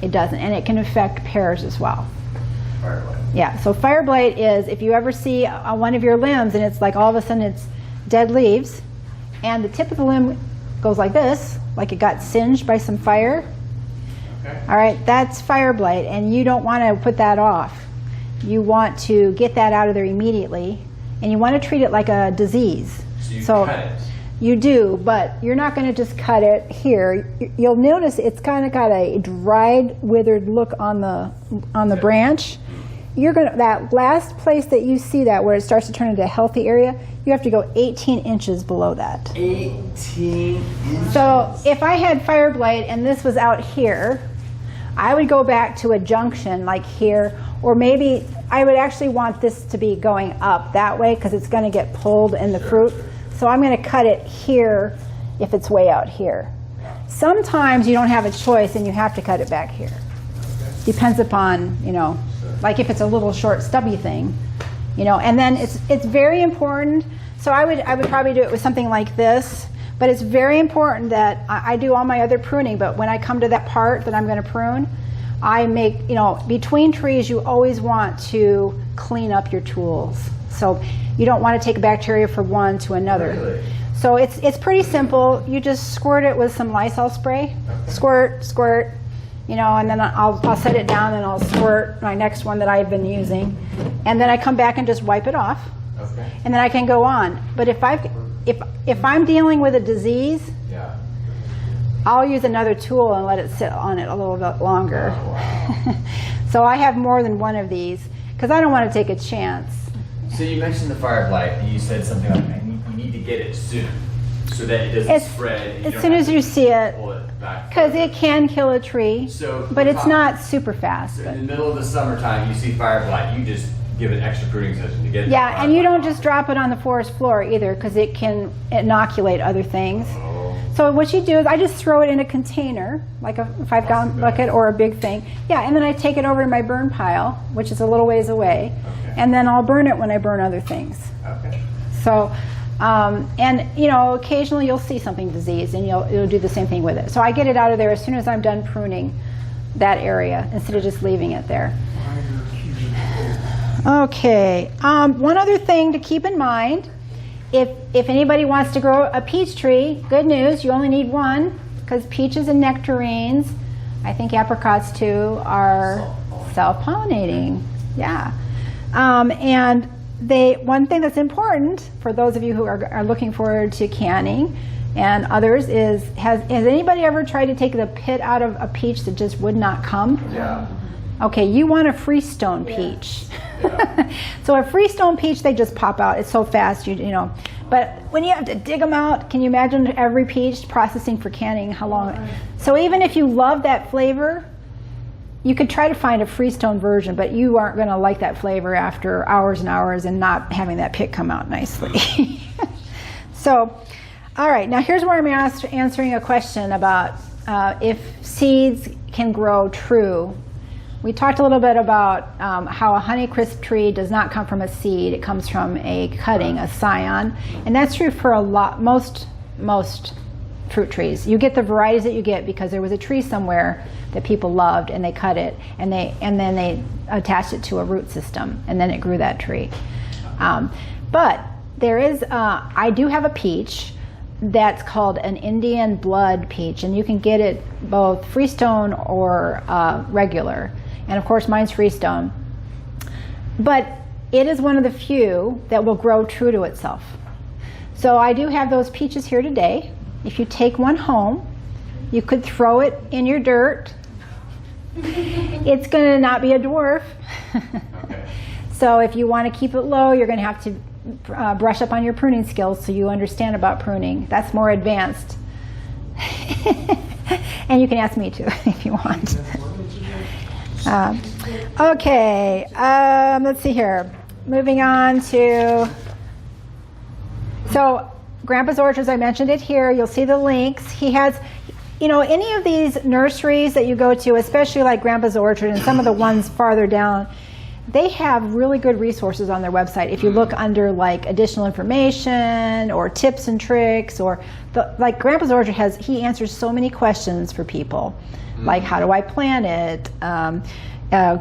it doesn't. And it can affect pears as well. Fire blight. Yeah, so fire blight is if you ever see one of your limbs and it's like all of a sudden it's dead leaves, and the tip of the limb goes like this, like it got singed by some fire. Okay. All right, that's fire blight, and you don't want to put that off. You want to get that out of there immediately, and you want to treat it like a disease. So you cut it. You do, but you're not going to just cut it here. You'll notice it's kind of got a dried, withered look on the branch. You're going to, that last place that you see that where it starts to turn into a healthy area, you have to go 18 inches below that. 18 inches. So if I had fire blight and this was out here, I would go back to a junction like here, or maybe I would actually want this to be going up that way because it's going to get pulled in the fruit. So I'm going to cut it here if it's way out here. Sometimes you don't have a choice and you have to cut it back here. Depends upon, like if it's a little short stubby thing, and then it's very important. So I would probably do it with something like this, but it's very important that I do all my other pruning, but when I come to that part that I'm going to prune, I make, between trees you always want to clean up your tools. So you don't want to take bacteria from one to another. Really? So it's pretty simple. You just squirt it with some Lysol spray. Okay. Squirt, and then I'll set it down and I'll squirt my next one that I've been using. And then I come back and just wipe it off. Okay. And then I can go on. But if I'm dealing with a disease, yeah, I'll use another tool and let it sit on it a little bit longer. Oh, wow. So I have more than one of these because I don't want to take a chance. So you mentioned the fire blight, and you said something like, you need to get it soon, so that it doesn't spread. And As soon as you see it, pull it back. because it can kill a tree, So but it's not super fast. So But. in the middle of the summertime, you see fire blight, you just give it extra pruning session to get the Yeah, fire and you blight don't off. just drop it on the forest floor either because it can inoculate other things. Oh. So what you do is I just throw it in a container, like a 5-gallon bucket or a big thing. Yeah, and then I take it over to my burn pile, which is a little ways away, and then I'll burn it when I burn other things. Okay. So, and occasionally you'll see something diseased, and you'll do the same thing with it. So I get it out of there as soon as I'm done pruning. that area instead of just leaving it there. Okay, one other thing to keep in mind, if anybody wants to grow a peach tree, good news, you only need one, because peaches and nectarines, I think apricots too, are self-pollinating. Yeah. And one thing that's important for those of you who are looking forward to canning and others is, has anybody ever tried to take the pit out of a peach that just would not come? Yeah. Okay, you want a freestone peach. So a freestone peach, they just pop out. It's so fast, you know. But when you have to dig them out, can you imagine every peach processing for canning, how long? So even if you love that flavor, you could try to find a freestone version, but you aren't going to like that flavor after hours and hours and not having that pit come out nicely. So, all right, now here's where I'm answering a question about if seeds can grow true. We talked a little bit about how a Honeycrisp tree does not come from a seed. It comes from a cutting, a scion. And that's true for most fruit trees. You get the varieties that you get because there was a tree somewhere that people loved and they cut it and then they attached it to a root system and then it grew that tree. But there is, I do have a peach that's called an Indian blood peach, and you can get it both freestone or regular. And of course mine's freestone. But it is one of the few that will grow true to itself. So I do have those peaches here today. If you take one home, you could throw it in your dirt. It's going to not be a dwarf. Okay. So if you want to keep it low, you're going to have to brush up on your pruning skills so you understand about pruning. That's more advanced. And you can ask me too if you want. Okay, let's see here. Moving on to, so Grandpa's Orchards, I mentioned it here. You'll see the links. He has, you know, any of these nurseries that you go to, especially like Grandpa's Orchard and some of the ones farther down, they have really good resources on their website. If you look under like additional information or tips and tricks, or like Grandpa's Orchard he answers so many questions for people, like how do I plant it,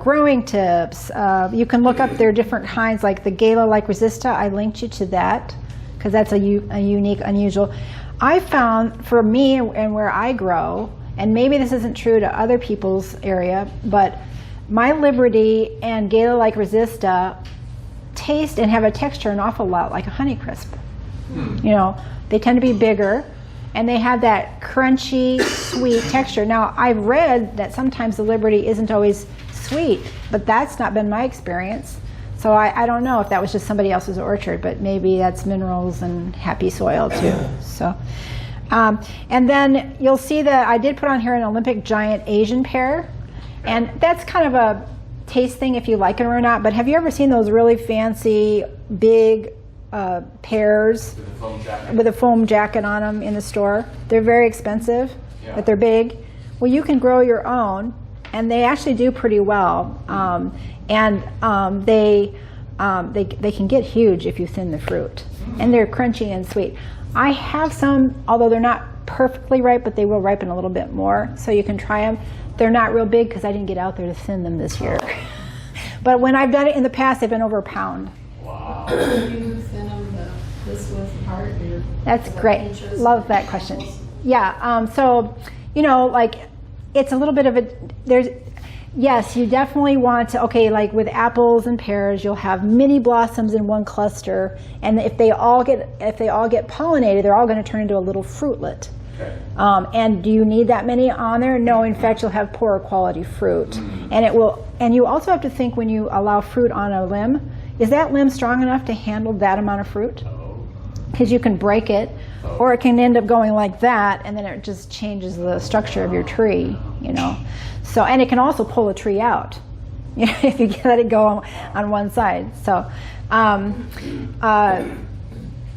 growing tips. You can look up their different kinds, like the Gala like Resista. I linked you to that because that's a unique, unusual. I found for me and where I grow, and maybe this isn't true to other people's area, but my Liberty and Gala like Resista taste and have a texture an awful lot like a Honeycrisp. You know, they tend to be bigger and they have that crunchy, sweet texture. Now, I've read that sometimes the Liberty isn't always sweet, but that's not been my experience. So I don't know if that was just somebody else's orchard, but maybe that's minerals and happy soil too. So, and then you'll see that I did put on here an Olympic Giant Asian pear. And that's kind of a taste thing if you like it or not, but have you ever seen those really fancy, big pears with a foam jacket on them in the store? They're very expensive, but they're big. Well, you can grow your own, and they actually do pretty well. They can get huge if you thin the fruit, and they're crunchy and sweet. I have some, although they're not perfectly ripe, but they will ripen a little bit more, so you can try them. They're not real big because I didn't get out there to thin them this year. But when I've done it in the past, they've been over a pound. Wow. Do you thin them this width apart? That's great. Love that question. Yeah. So, you know, like it's a little bit of a, yes, you definitely want to, okay, like with apples and pears, you'll have many blossoms in one cluster, and if they all get pollinated, they're all going to turn into a little fruitlet. Okay. And do you need that many on there? No, in fact, you'll have poorer quality fruit. And you also have to think when you allow fruit on a limb, is that limb strong enough to handle that amount of fruit? Because you can break it, or it can end up going like that, and then it just changes the structure of your tree, you know. So, and it can also pull a tree out, you know, if you let it go on one side. So,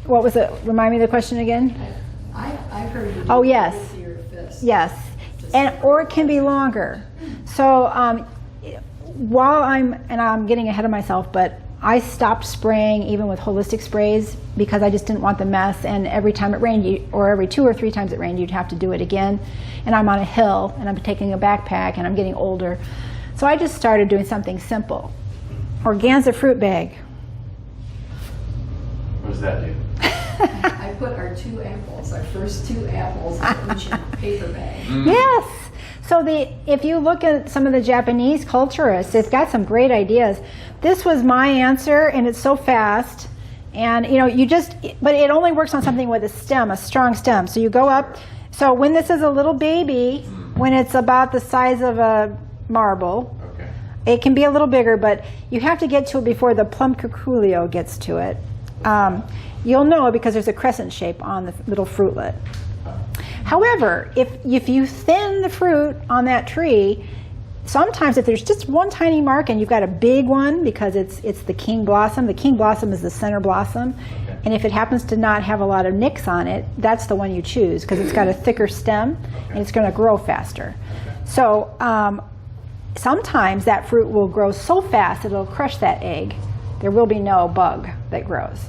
what was it? Remind me of the question again. I've heard you do yes. with your fist. Yes, or it can be longer. So while I'm getting ahead of myself, but I stopped spraying even with holistic sprays because I just didn't want the mess, and every time it rained, or every 2 or 3 times it rained, you'd have to do it again. And I'm on a hill, and I'm taking a backpack, and I'm getting older. So I just started doing something simple. Organza fruit bag. What does that do? I put our first 2 apples in each paper bag. Yes. So if you look at some of the Japanese culturists, they've got some great ideas. This was my answer, and it's so fast. And but it only works on something with a stem, a strong stem. So you go up. So when this is a little baby, when it's about the size of a marble, Okay. it can be a little bigger, but you have to get to it before the plum cuculio gets to it. You'll know because there's a crescent shape on the little fruitlet. However, if you thin the fruit on that tree, sometimes if there's just one tiny mark and you've got a big one because it's the king blossom is the center blossom, Okay. and if it happens to not have a lot of nicks on it, that's the one you choose because it's got a thicker stem and it's going to grow faster. So sometimes that fruit will grow so fast it'll crush that egg. There will be no bug that grows.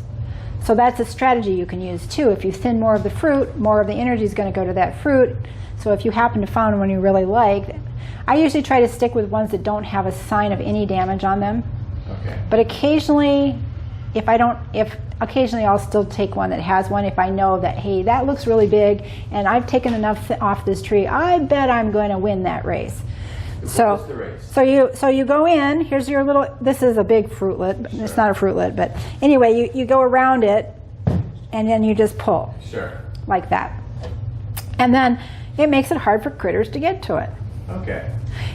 So that's a strategy you can use too. If you thin more of the fruit, more of the energy is going to go to that fruit. So if you happen to find one you really like, I usually try to stick with ones that don't have a sign of any damage on them. Okay. But occasionally, occasionally I'll still take one that has one if I know that, hey, that looks really big and I've taken enough off this tree. I bet I'm going to win that race. What's the race? So you go in, here's your little, this is a big fruitlet, it's not a fruitlet, but anyway, you go around it and then you just pull Sure. like that. And then it makes it hard for critters to get to it. Okay.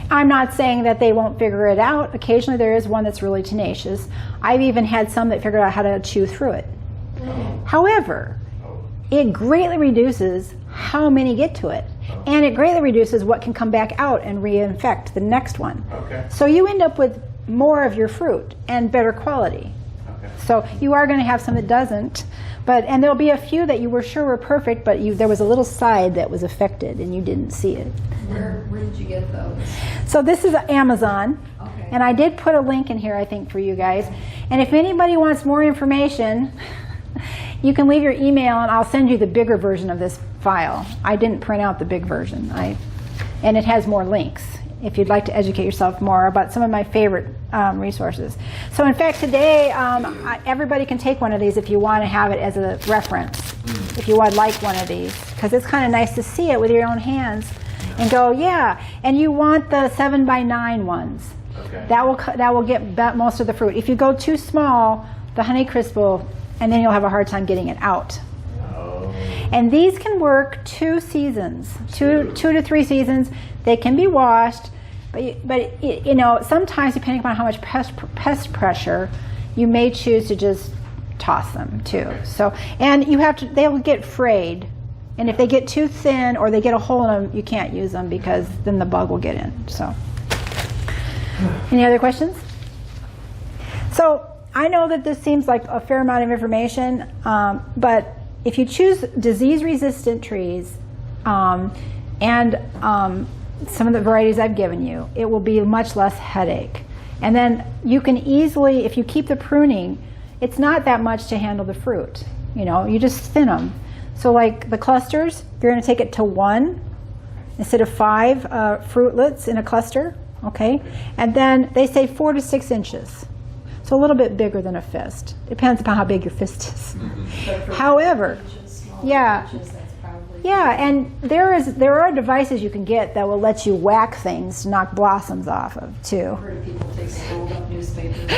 I'm not saying that they won't figure it out. Occasionally there is one that's really tenacious. I've even had some that figured out how to chew through it. However, it greatly reduces how many get to it. And it greatly reduces what can come back out and reinfect the next one. Okay. So you end up with more of your fruit and better quality. Okay. So you are going to have some that doesn't, and there'll be a few that you were sure were perfect, but there was a little side that was affected and you didn't see it. Where did you get those? So this is Amazon, Okay. and I did put a link in here, I think, for you guys. And if anybody wants more information, you can leave your email and I'll send you the bigger version of this file. I didn't print out the big version, and it has more links if you'd like to educate yourself more about some of my favorite resources. So in fact today, everybody can take one of these if you want to have it as a reference, if you would like one of these, because it's kind of nice to see it with your own hands and go, yeah, and you want the 7x9 ones. Okay. That will get most of the fruit. If you go too small, the Honeycrisp will, and then you'll have a hard time getting it out. Oh. And these can work 2 seasons, two to 3 seasons. They can be washed, but sometimes depending upon how much pest pressure, you may choose to just toss them too. Okay. So, and they'll get frayed, and if they get too thin or they get a hole in them, you can't use them because then the bug will get in. So, any other questions? So I know that this seems like a fair amount of information, but if you choose disease-resistant trees and some of the varieties I've given you, it will be much less headache. And then you can easily, if you keep the pruning, it's not that much to handle the fruit. You just thin them. So like the clusters, you're going to take it to 1 instead of 5 fruitlets in a cluster, okay? And then they say 4 to 6 inches. So a little bit bigger than a fist. Depends upon how big your fist is. But for However, smaller yeah. branches, that's probably. Yeah, and there are devices you can get that will let you whack things to knock blossoms off of too. I've heard of people take rolled up newspapers,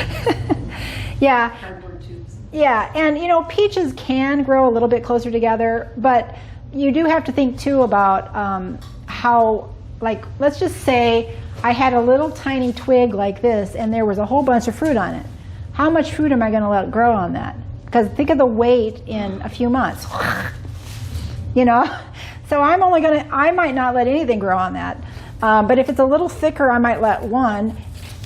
Yeah, cardboard tubes. yeah, and peaches can grow a little bit closer together, but you do have to think too about how, like, let's just say I had a little tiny twig like this and there was a whole bunch of fruit on it. How much fruit am I going to let grow on that? Because think of the weight in a few months. So I might not let anything grow on that. But if it's a little thicker, I might let 1.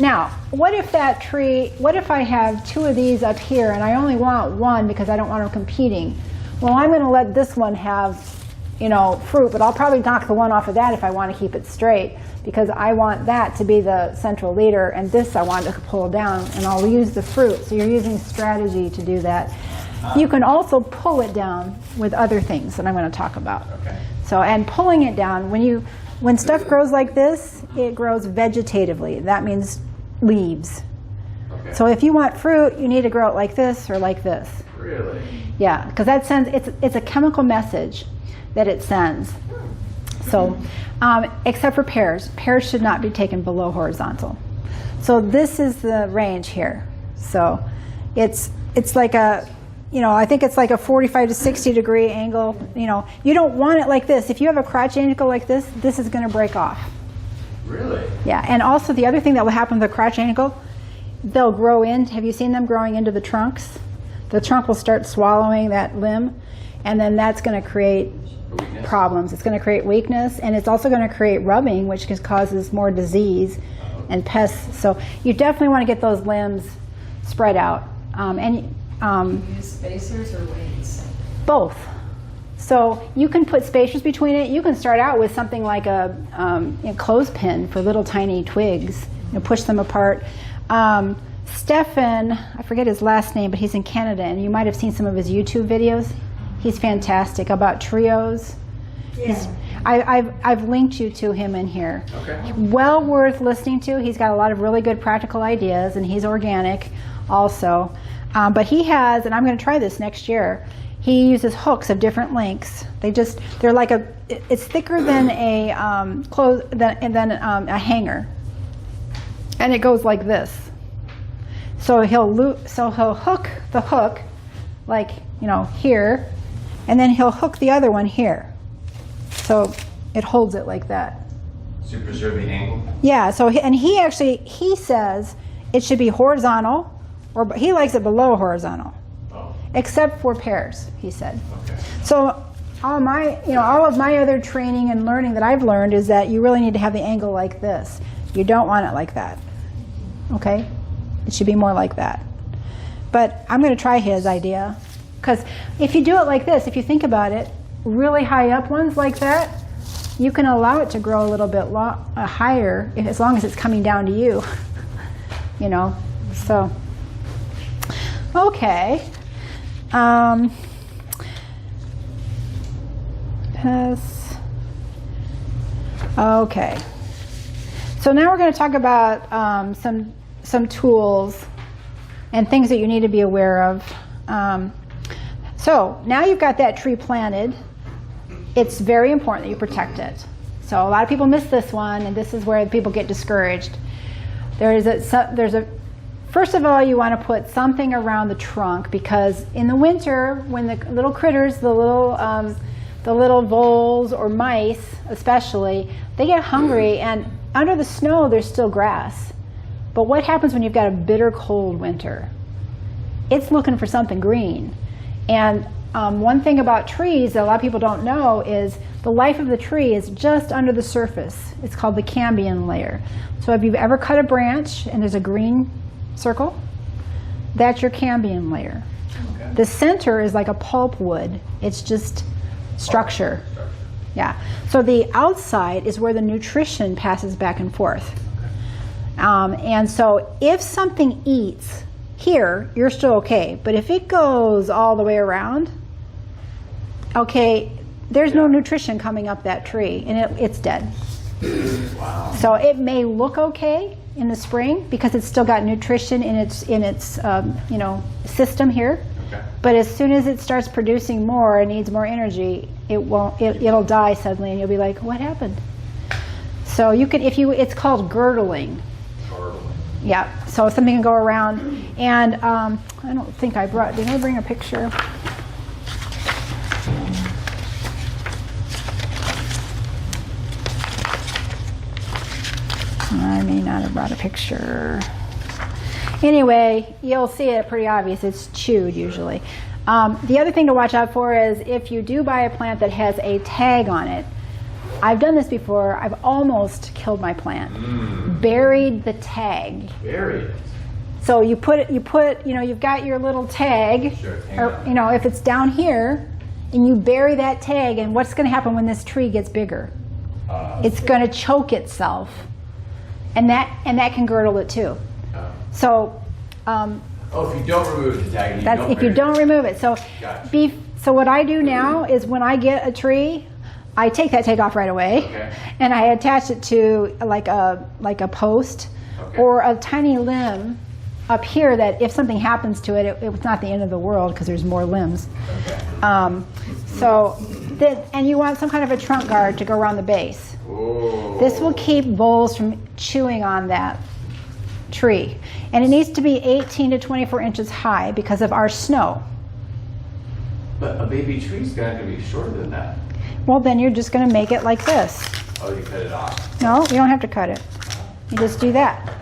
Now, what if I have 2 of these up here and I only want 1 because I don't want them competing? Well, I'm going to let this one have fruit, but I'll probably knock the one off of that if I want to keep it straight, because I want that to be the central leader, and this I want to pull down, and I'll use the fruit. So you're using strategy to do that. You can also pull it down with other things that I'm going to talk about. Okay. So, and pulling it down, when stuff grows like this, it grows vegetatively. That means leaves. Okay. So if you want fruit, you need to grow it like this or like this. Really? Yeah, because that sends, it's a chemical message that it sends. So, except for pears. Pears should not be taken below horizontal. So this is the range here. So it's like a, I think it's like a 45 to 60 degree angle. You don't want it like this. If you have a crotch angle like this is going to break off. Really? Yeah, and also the other thing that will happen with the crotch angle, they'll grow in. Have you seen them growing into the trunks? The trunk will start swallowing that limb, and then that's going to create Weakness? problems. It's going to create weakness, and it's also going to create rubbing, which causes more disease and pests. So you definitely want to get those limbs spread out. Use spacers or weights? Both. So you can put spacers between it. You can start out with something like a clothespin for little tiny twigs. Push them apart. Stefan, I forget his last name, but he's in Canada, and you might have seen some of his YouTube videos. He's fantastic about trios. Yeah. I've linked you to him in here. Okay. Well worth listening to. He's got a lot of really good practical ideas, and he's organic also. But he has, and I'm going to try this next year, he uses hooks of different lengths. They're like it's thicker than a a hanger, and it goes like this. So he'll hook the hook, like here, and then he'll hook the other one here. So it holds it like that. To preserve the angle? Yeah. So he says it should be horizontal, or he likes it below horizontal. Oh. Except for pears, he said. Okay. So all of my other training and learning that I've learned is that you really need to have the angle like this. You don't want it like that. Okay? It should be more like that. But I'm going to try his idea, because if you do it like this, if you think about it, really high up ones like that, you can allow it to grow a little bit higher as long as it's coming down to you. So okay. Okay. So now we're going to talk about some tools and things that you need to be aware of. So now you've got that tree planted. It's very important that you protect it. So a lot of people miss this one, and this is where people get discouraged. First of all, you want to put something around the trunk, because in the winter, when the little critters, the little voles or mice especially, they get hungry, and under the snow there's still grass. But what happens when you've got a bitter cold winter? It's looking for something green. And one thing about trees that a lot of people don't know is the life of the tree is just under the surface. It's called the cambium layer. So if you've ever cut a branch and there's a green circle, that's your cambium layer. Okay. The center is like a pulpwood. It's just structure. Yeah. So the outside is where the nutrition passes back and forth. And so if something eats here, you're still okay. But if it goes all the way around, okay, there's no nutrition coming up that tree, and it's dead. Wow. So it may look okay in the spring because it's still got nutrition in its system here. Okay. But as soon as it starts producing more and needs more energy, it'll die suddenly, and you'll be like, what happened? So you can, it's called girdling. Yeah, so something can go around. And I don't think did I bring a picture? I may not have brought a picture. Anyway, you'll see it pretty obvious. It's chewed usually. The other thing to watch out for is if you do buy a plant that has a tag on it. I've done this before. I've almost killed my plant. Buried the tag. Buried it. So you've got your little tag, Sure, hang or on. if it's down here, and you bury that tag, and what's going to happen when this tree gets bigger? It's going to choke itself, and that can girdle it too. So Oh, if you don't remove the tag, that's if you don't remove it. So Gotcha. so what I do now is when I get a tree, I take that tag off right away, Okay. and I attach it to like a post Okay. or a tiny limb up here that if something happens to it, it's not the end of the world because there's more limbs. Okay. And you want some kind of a trunk guard to go around the base. Ooh. This will keep voles from chewing on that tree. And it needs to be 18 to 24 inches high because of our snow. But a baby tree's going to be shorter than that. Well, then you're just going to make it like this. Oh, you cut it off. No, you don't have to cut it. You just do that,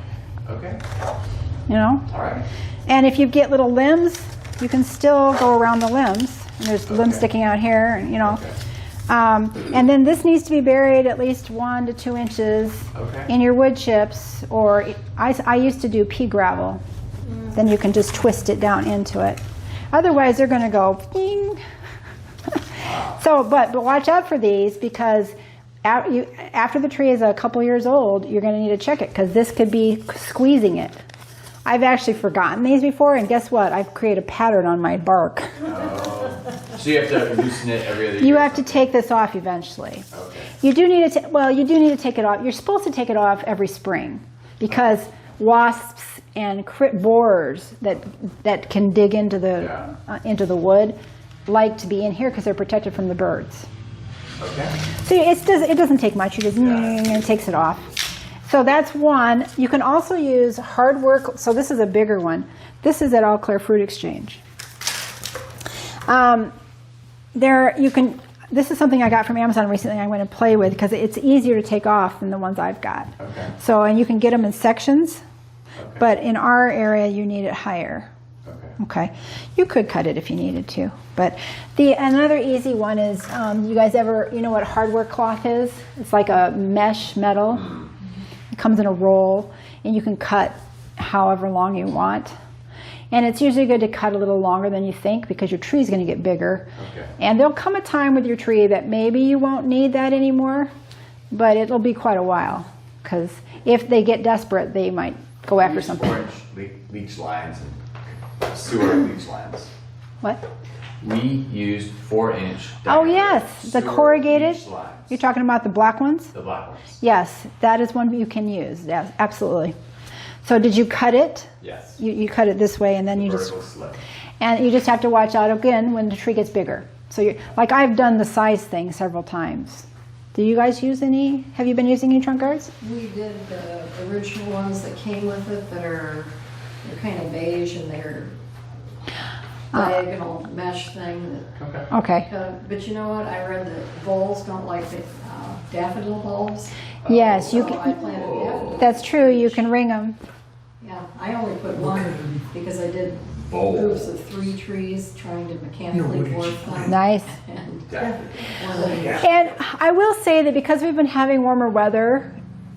Okay. you know? All right. And if you get little limbs, you can still go around the limbs. And there's limbs Okay. sticking out here, you know. Okay. And then this needs to be buried at least 1 to 2 inches Okay. in your wood chips, or I used to do pea gravel. Then you can just twist it down into it. Otherwise, they're going to go ding. So, but watch out for these because after the tree is a couple years old, you're going to need to check it because this could be squeezing it. I've actually forgotten these before, and guess what? I've created a pattern on my bark. So you have to loosen it every other year? You have to take this off eventually. Okay. You do need to. You do need to take it off. You're supposed to take it off every spring because wasps and borers that can dig into the wood like to be in here because they're protected from the birds. Okay. So it doesn't take much. You just it takes it off. So that's one. You can also use hard work. So this is a bigger one. This is at All Clear Fruit Exchange. This is something I got from Amazon recently. I went to play with because it's easier to take off than the ones I've got. Okay. So, and you can get them in sections, Okay. but in our area you need it higher. Okay. Okay, you could cut it if you needed to, but another easy one is you guys you know what hardware cloth is? It's like a mesh metal. It comes in a roll, and you can cut however long you want. And it's usually good to cut a little longer than you think because your tree's going to get bigger. Okay. And there'll come a time with your tree that maybe you won't need that anymore, but it'll be quite a while because if they get desperate, they might go after something. 4-inch leach lines and sewer leach lines. What? We used 4-inch. Oh yes, the sewer corrugated. leach lines. You're talking about the black ones? The black ones. Yes, that is one you can use. Yes, absolutely. So did you cut it? Yes. You cut it this way, and then you Vertical slip. and you just have to watch out again when the tree gets bigger. So like I've done the size thing several times. Do you guys use any? Have you been using any trunk guards? We did the original ones that came with it they're kind of beige and they're diagonal mesh thing. Okay. Okay. But you know what? I read that voles don't like the daffodil bulbs. Yes, you So I can. planted daffodils. That's true. You can ring them. Yeah, I only put one because I did Voles. groups of 3 trees trying to mechanically dwarf them. Nice. And Definitely. one of them- And I will say that because we've been having warmer weather,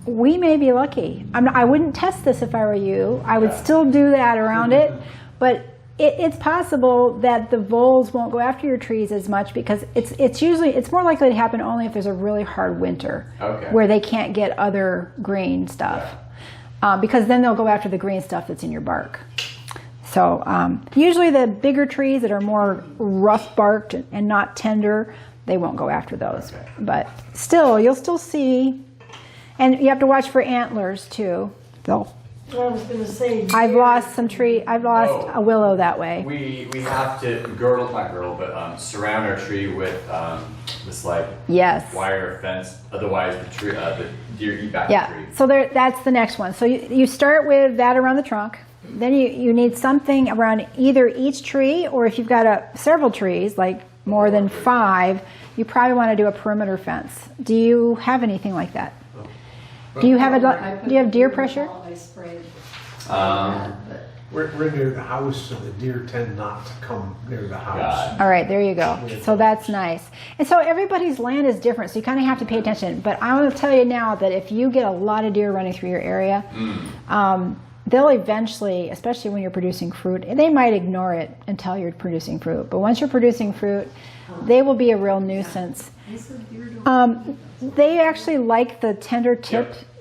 we may be lucky. I wouldn't test this if I were you. I would still do that around it, but it's possible that the voles won't go after your trees as much because it's more likely to happen only if there's a really hard winter Okay. where they can't get other green stuff. Because then they'll go after the green stuff that's in your bark. So usually the bigger trees that are more rough barked and not tender, they won't go after those. Okay. But still, you'll still see, and you have to watch for antlers too. Though I was going to say. I've lost a willow that way. We have to surround our tree with this like Yes. wire fence. Otherwise, the deer eat back the Yeah. tree. So that's the next one. So you start with that around the trunk. Then you need something around either each tree, or if you've got several trees, like more than 5, you probably want to do a perimeter fence. Do you have anything like that? Do you have I put do you have deer the pressure? I sprayed. Um, But We're near the house, so the deer tend not to come near the house. God. All right, there you go. So that's nice. And so everybody's land is different, so you kind of have to pay attention. But I want to tell you now that if you get a lot of deer running through your area, they'll eventually, especially when you're producing fruit, they might ignore it until you're producing fruit. But once you're producing fruit, they will be a real nuisance. They actually like the tender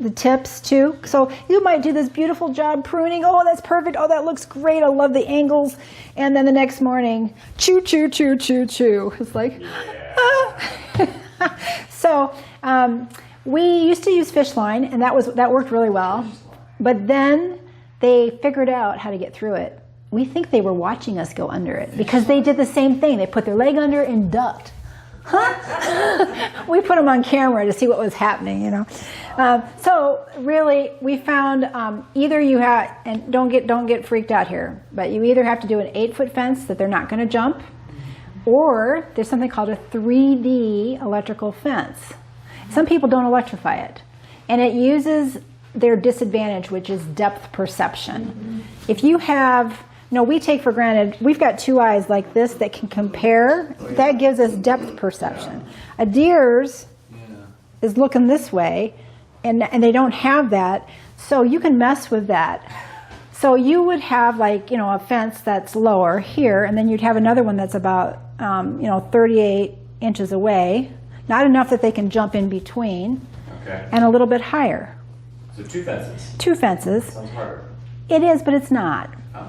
the tips too. So you might do this beautiful job pruning. Oh, that's perfect. Oh, that looks great. I love the angles. And then the next morning, chew, chew, chew, chew, chew. It's like, So we used to use fish line, and that worked really well. But then they figured out how to get through it. We think they were watching us go under it because they did the same thing. They put their leg under and ducked. We put them on camera to see what was happening, you know. So really, we found either you have, and don't get freaked out here, but you either have to do an 8-foot fence that they're not going to jump, or there's something called a 3D electrical fence. Some people don't electrify it, and it uses their disadvantage, which is depth perception. If you have, we take for granted, we've got 2 eyes like this that can compare. That gives us depth perception. A deer's is looking this way, and they don't have that, so you can mess with that. So you would have a fence that's lower here, and then you'd have another one that's about 38 inches away, not enough that they can jump in between, and a little bit higher. So 2 fences. 2 fences. Sounds harder. It is, but it's not. Okay.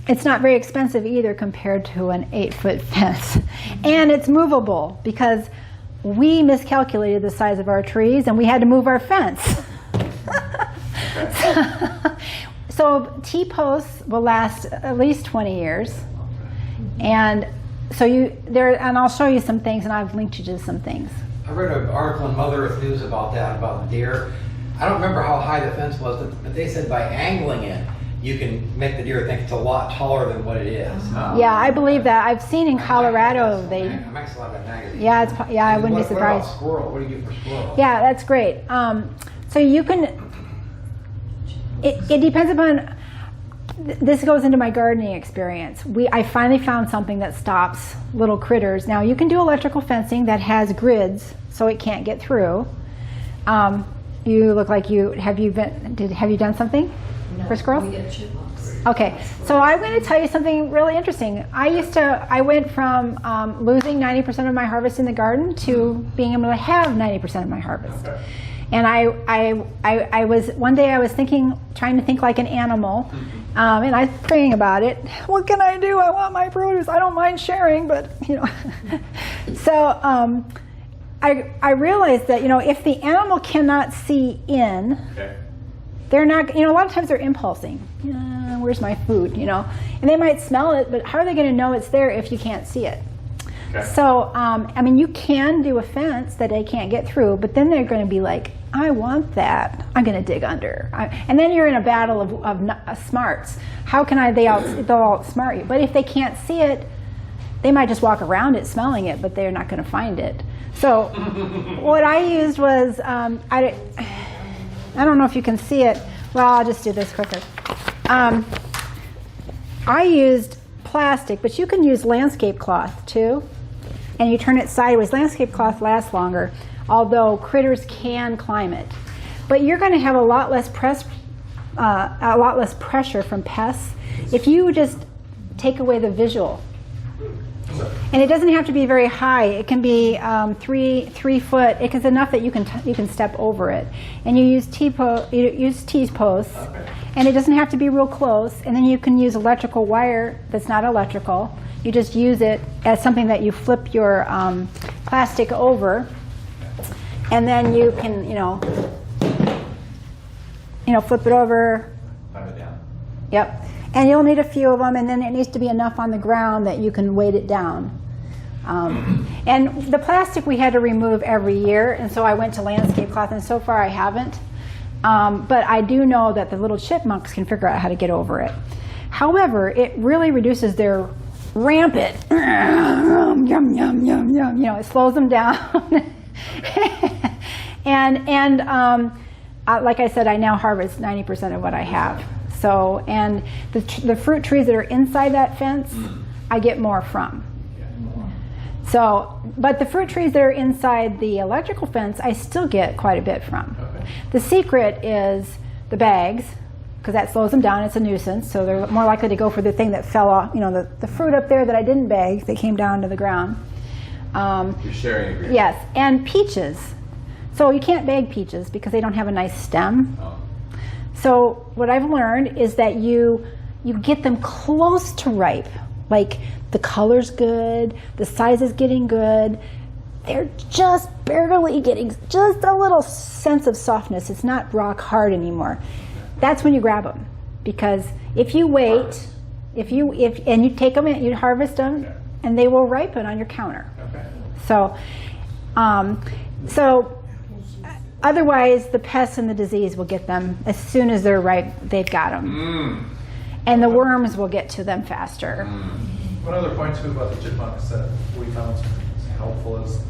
It's not very expensive either compared to an 8-foot fence. And it's movable because we miscalculated the size of our trees and we had to move our fence. So T-posts will last at least 20 years. And so and I'll show you some things, and I've linked you to some things. I read an article in Mother Earth News about that, about deer. I don't remember how high the fence was, but they said by angling it, you can make the deer think it's a lot taller than what it is. Yeah, I believe that. I've seen in Colorado I might still have that magazine. Yeah, I wouldn't be surprised. What about squirrel? What do you do for squirrel? Yeah, that's great. So you can. It depends upon. This goes into my gardening experience. I finally found something that stops little critters. Now you can do electrical fencing that has grids, so it can't get through. You look like have you done something for squirrels? We get chipmunks. Okay, so I'm going to tell you something really interesting. I went from losing 90% of my harvest in the garden to being able to have 90% of my harvest. Okay. And I was one day I was trying to think like an animal, and I was praying about it. What can I do? I want my produce. I don't mind sharing, but So I realized that if the animal cannot see in, they're not. A lot of times they're impulsing. Where's my food? And they might smell it, but how are they going to know it's there if you can't see it? Okay. So, you can do a fence that they can't get through, but then they're going to be like, I want that. I'm going to dig under. And then you're in a battle of smarts. How can they'll outsmart you. But if they can't see it, they might just walk around it smelling it, but they're not going to find it. So what I used was, I don't know if you can see it. Well, I'll just do this quicker. I used plastic, but you can use landscape cloth too. And you turn it sideways. Landscape cloth lasts longer, although critters can climb it. But you're going to have a lot less pressure from pests if you just take away the visual. And it doesn't have to be very high. It can be 3 foot. It's enough that you can step over it. And you use T-posts, and it doesn't have to be real close. And then you can use electrical wire that's not electrical. You just use it as something that you flip your plastic over, and then you can flip it over. Climb it down. Yep. And you'll need a few of them, and then it needs to be enough on the ground that you can weight it down. And the plastic we had to remove every year, and so I went to landscape cloth, and so far I haven't. But I do know that the little chipmunks can figure out how to get over it. However, it really reduces their rampant, yum, yum, yum, yum. It slows them down. and like I said, I now harvest 90% of what I have. So, and the fruit trees that are inside that fence, I get more from. So, but the fruit trees that are inside the electrical fence, I still get quite a bit from. The secret is the bags, because that slows them down. It's a nuisance, so they're more likely to go for the thing that fell off, you know, the fruit up there that I didn't bag, they came down to the ground. You're sharing agreement. Yes, and peaches. So you can't bag peaches because they don't have a nice stem. Oh. So what I've learned is that you get them close to ripe. Like the color's good, the size is getting good. They're just barely getting just a little sense of softness. It's not rock hard anymore. That's when you grab them, because if you wait, and you take them and you harvest them, Okay. and they will ripen on your counter. Okay. So, otherwise the pests and the disease will get them as soon as they're ripe. They've got them, and the worms will get to them faster. One other point too about the chipmunks that we found helpful is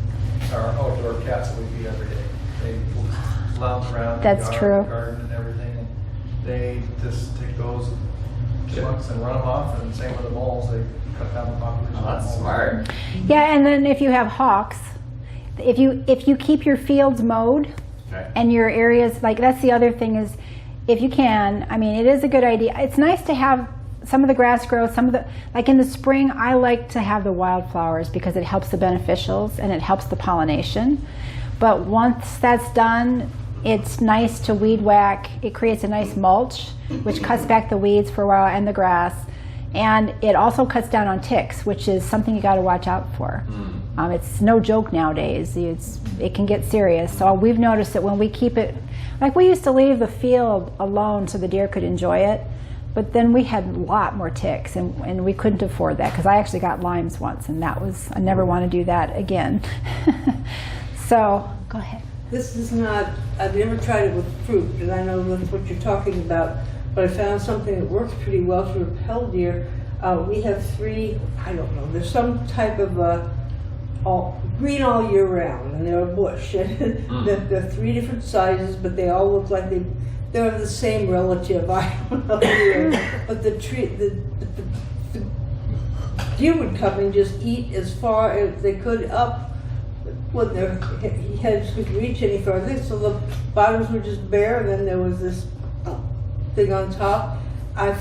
our outdoor cats that we feed every day. They lounge around That's the true. garden and everything, and they just take those chipmunks and run them off, and same with the moles, they cut down the population. Oh, of that's moles. smart. Yeah, and then if you have hawks, if you keep your fields mowed Okay. and your areas, like that's the other thing is, if you can, I mean, it is a good idea. It's nice to have some of the grass growth, some of the, like in the spring, I like to have the wildflowers because it helps the beneficials and it helps the pollination. But once that's done, it's nice to weed whack. It creates a nice mulch, which cuts back the weeds for a while and the grass. And it also cuts down on ticks, which is something you got to watch out for. It's no joke nowadays. It can get serious. So we've noticed that when we keep it, like we used to leave the field alone so the deer could enjoy it, but then we had a lot more ticks, and we couldn't afford that, because I actually got limes once, and that was, I never want to do that again. So, go ahead. This is not, I've never tried it with fruit, and I know that's what you're talking about, but I found something that works pretty well to repel deer. We have 3, I don't know, there's some type of green all year round, and they're a bush. They're 3 different sizes, but they all look like they're the same relative. I don't know. But the deer would come and just eat as far as they could up when their heads could reach any further. So the bottoms were just bare, and then there was this thing on top. I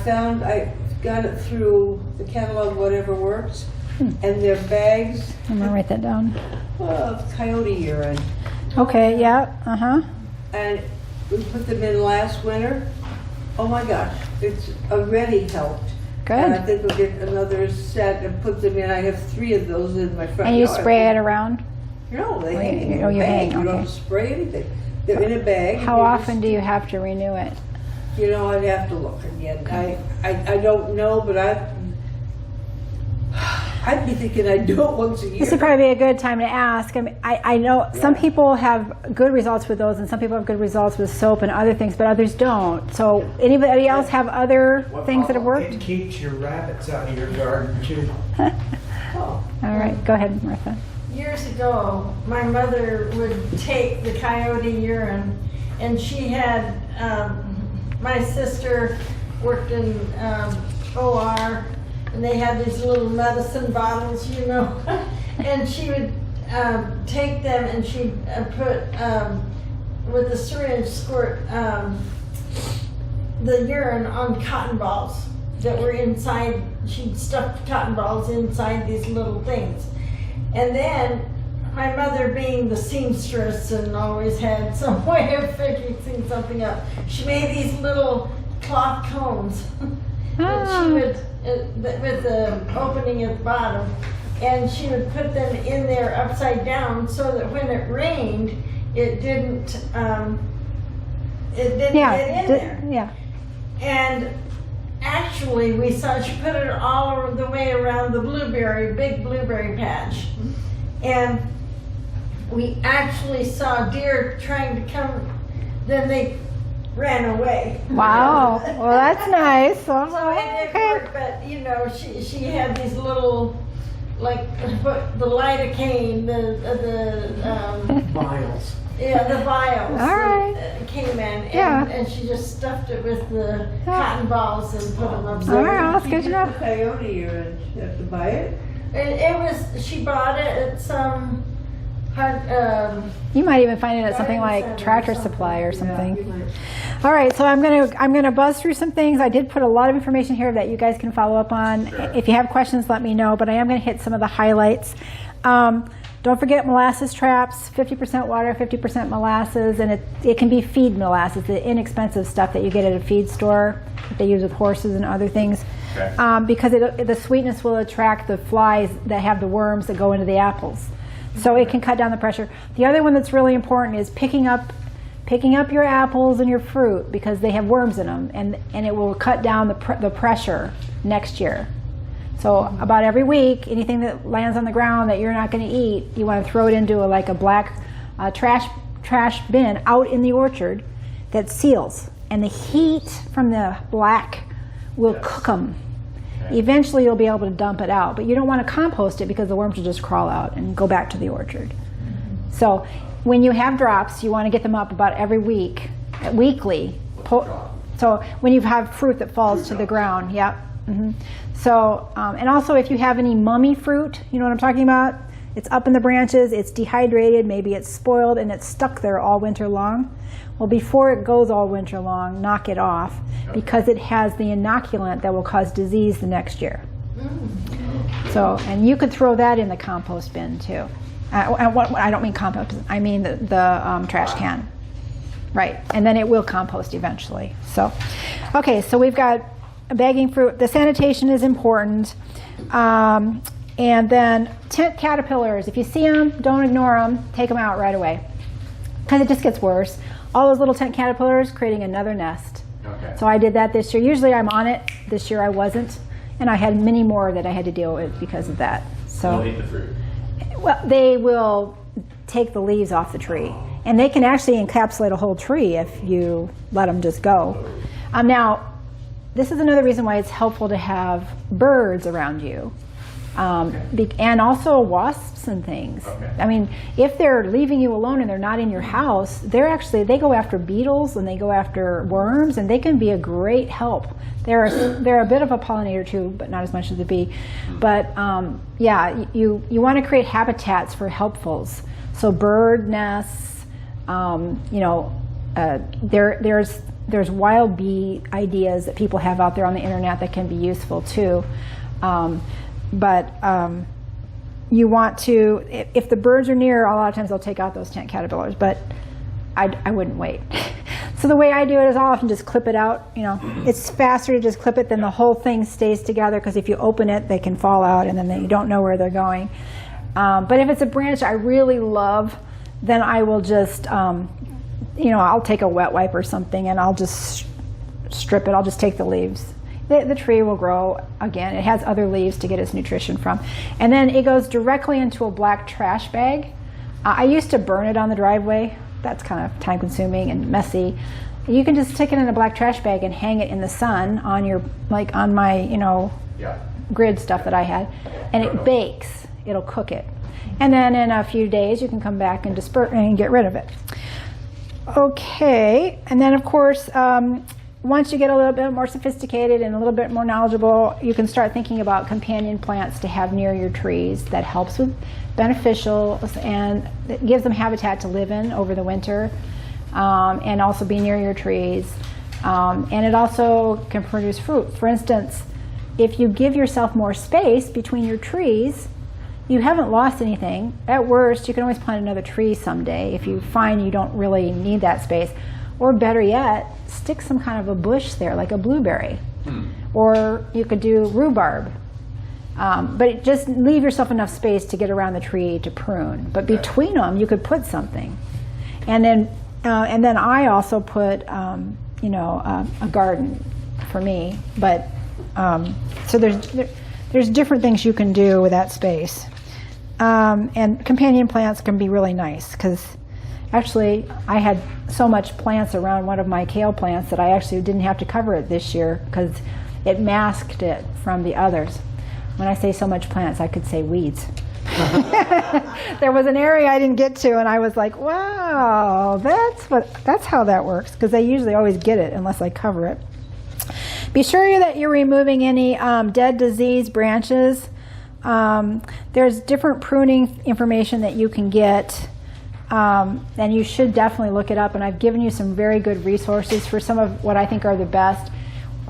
got it through the catalog, Whatever Works, and their bags I'm going to write that down. of coyote urine. Okay, yeah, And we put them in last winter. Oh my gosh, it's already helped. And I Good. think we'll get another set and put them in. I have 3 of those in my front And you yard. spray it around? No, they Oh, hang in you a bag. hang, You don't okay. have to spray anything. They're in a bag. How often do you have to renew it? You know, I'd have to look again. I don't know, but I'd be thinking I'd do it once a year. This would probably be a good time to ask. I mean, I know some people have good results with those, and some people have good results with soap and other things, but others don't. So anybody else have other things that have worked? It keeps your rabbits out of your garden too. Oh. All right, go ahead, Martha. Years ago, my mother would take the coyote urine, and she had, my sister worked in OR, and they had these little medicine bottles, you know, and she would take them and she'd put, with a syringe, squirt the urine on cotton balls that were inside. She'd stuff cotton balls inside these little things. And then my mother, being the seamstress and always had some way of fixing something up, she made these little cloth cones that she would, with the opening at the bottom, and she would put them in there upside down so that when it rained, it didn't get in there. Yeah. And actually, we saw she put it all the way around the big blueberry patch. And we actually saw deer trying to come, then they ran away. Wow. Well, that's nice. So it didn't work, but you know, she had these little, like, the lidocaine, the Miles. yeah, the vials All right. that came in, and, Yeah. and she just stuffed it with the cotton balls and put them upside All right, down. that's good to know. Coyote urine. You have to buy it. It was, she bought it at some You might even find it at something like Tractor Supply or something. All right, so I'm gonna buzz through some things. I did put a lot of information here that you guys can follow up on. Sure. If you have questions, let me know, but I am gonna hit some of the highlights. Don't forget molasses traps, 50% water, 50% molasses, and it can be feed molasses, the inexpensive stuff that you get at a feed store that they use with horses and other things. Okay. Because the sweetness will attract the flies that have the worms that go into the apples. So it can cut down the pressure. The other one that's really important is picking up your apples and your fruit because they have worms in them, and it will cut down the pressure next year. So about every week, anything that lands on the ground that you're not going to eat, you want to throw it into a black trash bin out in the orchard that seals, and the heat from the black will cook them. Okay. Eventually you'll be able to dump it out, but you don't want to compost it because the worms will just crawl out and go back to the orchard. So when you have drops, you want to get them up about every week, weekly. So when you have fruit that falls to the ground, yep. So, and also if you have any mummy fruit, you know what I'm talking about? It's up in the branches, it's dehydrated, maybe it's spoiled, and it's stuck there all winter long. Well, before it goes all winter long, knock it off because it has the inoculant that will cause disease the next year. So, and you could throw that in the compost bin too. I don't mean compost, I mean the trash can. Right, and then it will compost eventually. So, okay, so we've got bagging fruit. The sanitation is important. And then tent caterpillars, if you see them, don't ignore them, take them out right away. Because it just gets worse. All those little tent caterpillars creating another nest. Okay. So I did that this year. Usually I'm on it. This year I wasn't. And I had many more that I had to deal with because of that. So, They'll eat the fruit. well, they will take the leaves off the tree. And they can actually encapsulate a whole tree if you let them just go. Now, this is another reason why it's helpful to have birds around you. And also wasps and things. Okay. I mean, if they're leaving you alone and they're not in your house, they go after beetles and they go after worms, and they can be a great help. They're a bit of a pollinator too, but not as much as the bee. But yeah, you want to create habitats for helpfuls. So bird nests, there's wild bee ideas that people have out there on the internet that can be useful too. But you want to, if the birds are near, a lot of times they'll take out those tent caterpillars, but I wouldn't wait. So the way I do it is I'll often just clip it out. It's faster to just clip it than the whole thing stays together, because if you open it, they can fall out and then you don't know where they're going. But if it's a branch I really love, then I will just, I'll take a wet wipe or something and I'll just strip it. I'll just take the leaves. The tree will grow again. It has other leaves to get its nutrition from. And then it goes directly into a black trash bag. I used to burn it on the driveway. That's kind of time consuming and messy. You can just stick it in a black trash bag and hang it in the sun on my, grid stuff that I had. And it bakes. It'll cook it. And then in a few days you can come back and disperse and get rid of it. Okay, and then of course, once you get a little bit more sophisticated and a little bit more knowledgeable, you can start thinking about companion plants to have near your trees. That helps with beneficials and it gives them habitat to live in over the winter, and also be near your trees. And it also can produce fruit. For instance, if you give yourself more space between your trees, you haven't lost anything. At worst, you can always plant another tree someday if you find you don't really need that space. Or better yet, stick some kind of a bush there, like a blueberry. Or you could do rhubarb. But just leave yourself enough space to get around the tree to prune. But between them, you could put something. And then I also put, a garden for me. But so there's different things you can do with that space. And companion plants can be really nice because actually I had so much plants around one of my kale plants that I actually didn't have to cover it this year because it masked it from the others. When I say so much plants, I could say weeds. There was an area I didn't get to and I was like, wow, that's how that works, because they usually always get it unless I cover it. Be sure that you're removing any dead, diseased branches. there's different pruning information that you can get, and you should definitely look it up, and I've given you some very good resources for some of what I think are the best.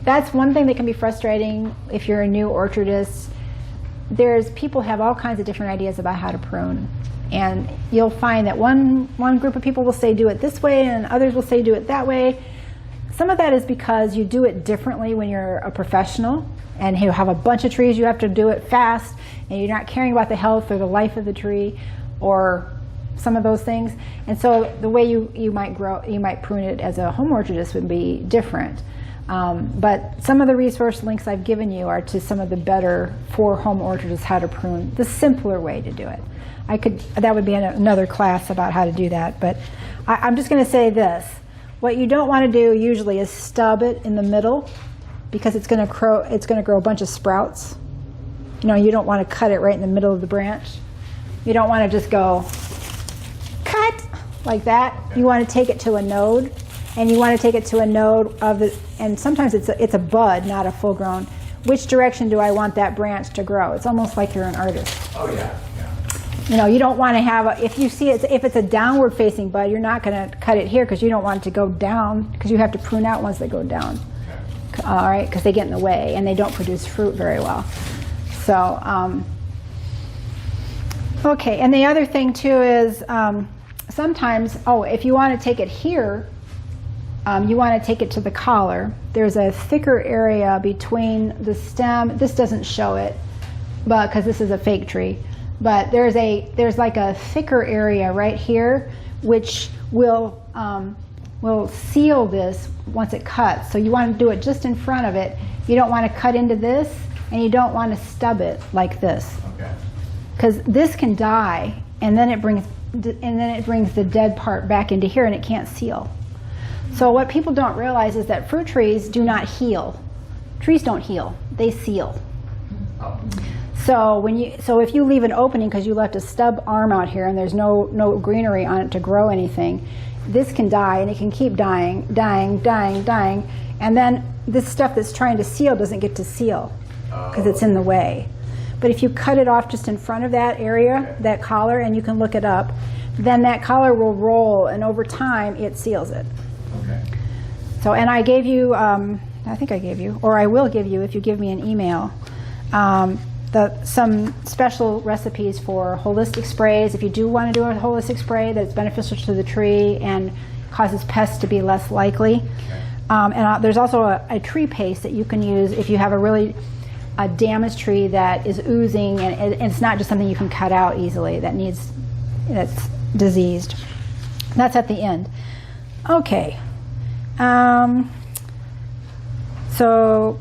That's one thing that can be frustrating if you're a new orchardist. People have all kinds of different ideas about how to prune, and you'll find that one group of people will say do it this way and others will say do it that way. Some of that is because you do it differently when you're a professional and you have a bunch of trees, you have to do it fast, and you're not caring about the health or the life of the tree or some of those things. And so the way you might prune it as a home orchardist would be different. But some of the resource links I've given you are to some of the better for home orchardists how to prune, the simpler way to do it. That would be another class about how to do that, but I'm just going to say this. What you don't want to do usually is stub it in the middle, because it's going to grow a bunch of sprouts. You don't want to cut it right in the middle of the branch. You don't want to just go cut like that. You want to take it to a node, and you want to take it to a node and sometimes it's a bud, not a full grown. Which direction do I want that branch to grow? It's almost like you're an artist. Oh yeah. You don't want to have if it's a downward facing bud, you're not going to cut it here because you don't want it to go down, because you have to prune out once they go down. Okay. All right, because they get in the way and they don't produce fruit very well. So, okay, and the other thing too is sometimes, if you want to take it here, you want to take it to the collar. There's a thicker area between the stem. This doesn't show it, but because this is a fake tree. But there's like a thicker area right here, which will seal this once it cuts. So you want to do it just in front of it. You don't want to cut into this, and you don't want to stub it like this. Okay. Because this can die, and then it brings the dead part back into here, and it can't seal. So what people don't realize is that fruit trees do not heal. Trees don't heal; they seal. Oh. So if you leave an opening because you left a stub arm out here and there's no greenery on it to grow anything, this can die, and it can keep dying, and then this stuff that's trying to seal doesn't get to seal because it's in the way. But if you cut it off just in front of that area, that collar, and you can look it up, then that collar will roll, and over time it seals it. Okay. So, and I gave you, I think I gave you, or I will give you if you give me an email, some special recipes for holistic sprays. If you do want to do a holistic spray that's beneficial to the tree and causes pests to be less likely. And there's also a tree paste that you can use if you have a damaged tree that is oozing, and it's not just something you can cut out easily that's diseased. That's at the end. Okay. So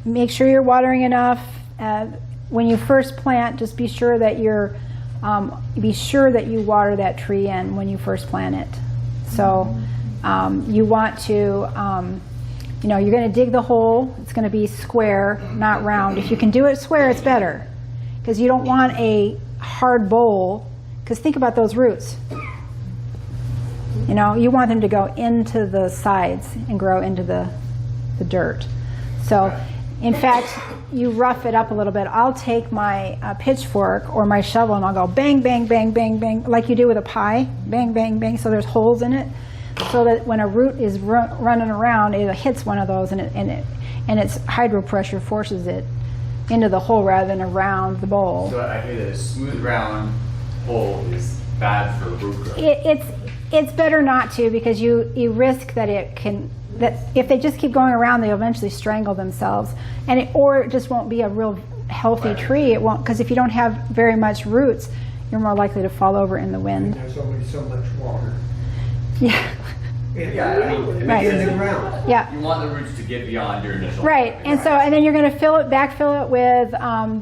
make sure you're watering enough. When you first plant, just be sure that you water that tree in when you first plant it. So you want to, you're going to dig the hole. It's going to be square, not round. If you can do it square, it's better, because you don't want a hard bowl. Because think about those roots. You want them to go into the sides and grow into the dirt. So, in fact, you rough it up a little bit. I'll take my pitchfork or my shovel and I'll go bang, bang, bang, bang, bang, like you do with a pie. Bang, bang, bang, so there's holes in it, so that when a root is running around, it hits one of those, and its hydro pressure forces it into the hole rather than around the bowl. So I hear that a smooth round hole is bad for root growth. It's better not to, because you risk that if they just keep going around, they'll eventually strangle themselves, or it just won't be a real healthy tree. It won't, because if you don't have very much roots, you're more likely to fall over in the wind. There's only so much water. Yeah. Yeah, I mean, it Right. makes In the sense. ground. Yeah. You want the roots to get beyond your initial. Right, and then you're going to backfill it with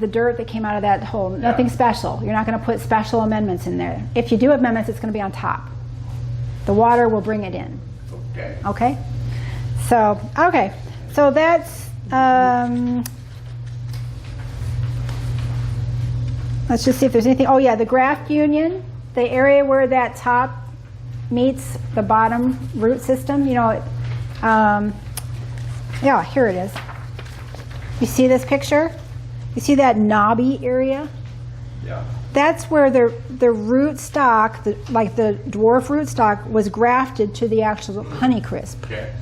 the dirt that came out of that hole. Nothing special. You're not going to put special amendments in there. If you do amendments, it's going to be on top. The water will bring it in. Okay. Okay. So that's. Let's just see if there's anything. Oh yeah, the graft union, the area where that top meets the bottom root system. Yeah, here it is. You see this picture? You see that knobby area? Yeah. That's where the root stock, like the dwarf root stock, was grafted to the actual Honeycrisp. Okay.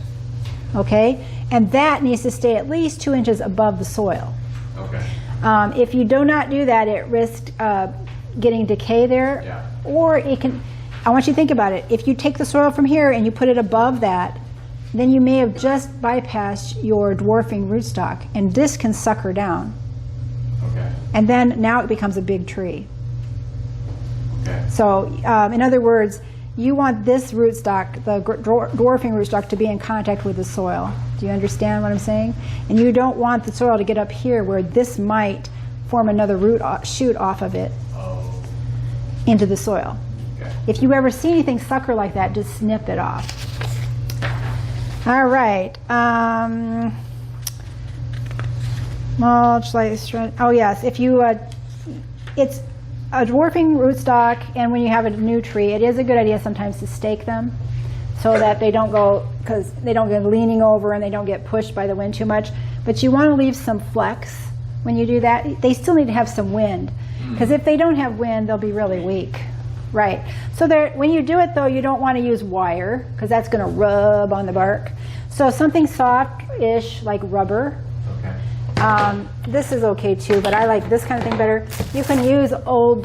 Okay? And that needs to stay at least 2 inches above the soil. Okay. If you do not do that, it risks getting decay there. Yeah. Or it can, I want you to think about it. If you take the soil from here and you put it above that, then you may have just bypassed your dwarfing rootstock, and this can sucker down. Okay. And then now it becomes a big tree. Okay. So, in other words, you want this rootstock, the dwarfing rootstock, to be in contact with the soil. Do you understand what I'm saying? And you don't want the soil to get up here where this might form another root shoot off of it Oh. into the soil. Okay. If you ever see anything sucker like that, just snip it off. All right. Mulch, light strand. Oh yes, if you, it's a dwarfing rootstock, and when you have a new tree, it is a good idea sometimes to stake them so that they don't go, because they don't get leaning over and they don't get pushed by the wind too much. But you want to leave some flex when you do that. They still need to have some wind, because if they don't have wind, they'll be really weak. Right. So when you do it, though, you don't want to use wire, because that's going to rub on the bark. So something soft-ish like rubber. Okay. This is okay too, but I like this kind of thing better. You can use old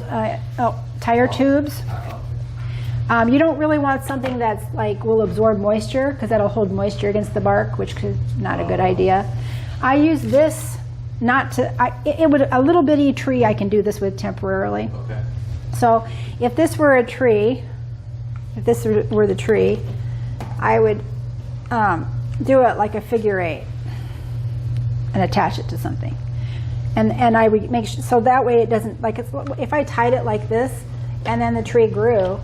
tire tubes. You don't really want something that's like will absorb moisture, because that'll hold moisture against the bark, which is not a good idea. I use this not to. It would a little bitty tree I can do this with temporarily. Okay. So if this were a tree, if this were the tree, I would do it like a figure 8 and attach it to something. And I would make sure, so that way it doesn't, like, if I tied it like this and then the tree grew,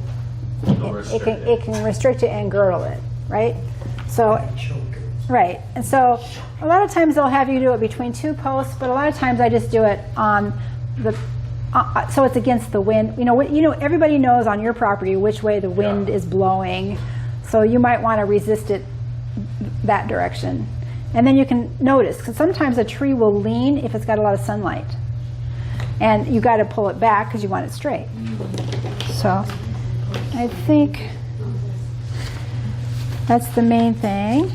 it can restrict it and girdle it, right? So, right. And so a lot of times they'll have you do it between 2 posts, but a lot of times I just do it on the, so it's against the wind. You know, everybody knows on your property which way the wind is blowing, so you might want to resist it that direction. And then you can notice, because sometimes a tree will lean if it's got a lot of sunlight, and you got to pull it back because you want it straight. So I think that's the main thing.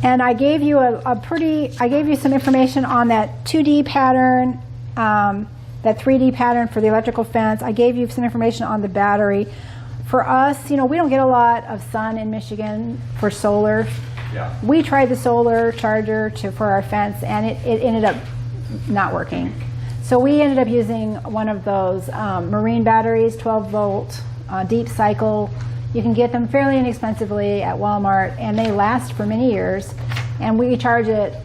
And I gave you I gave you some information on that 2D pattern, that 3D pattern for the electrical fence. I gave you some information on the battery. For us, we don't get a lot of sun in Michigan for solar. Yeah. We tried the solar charger for our fence, and it ended up not working. So we ended up using one of those marine batteries, 12-volt, deep cycle. You can get them fairly inexpensively at Walmart, and they last for many years. And we charge it,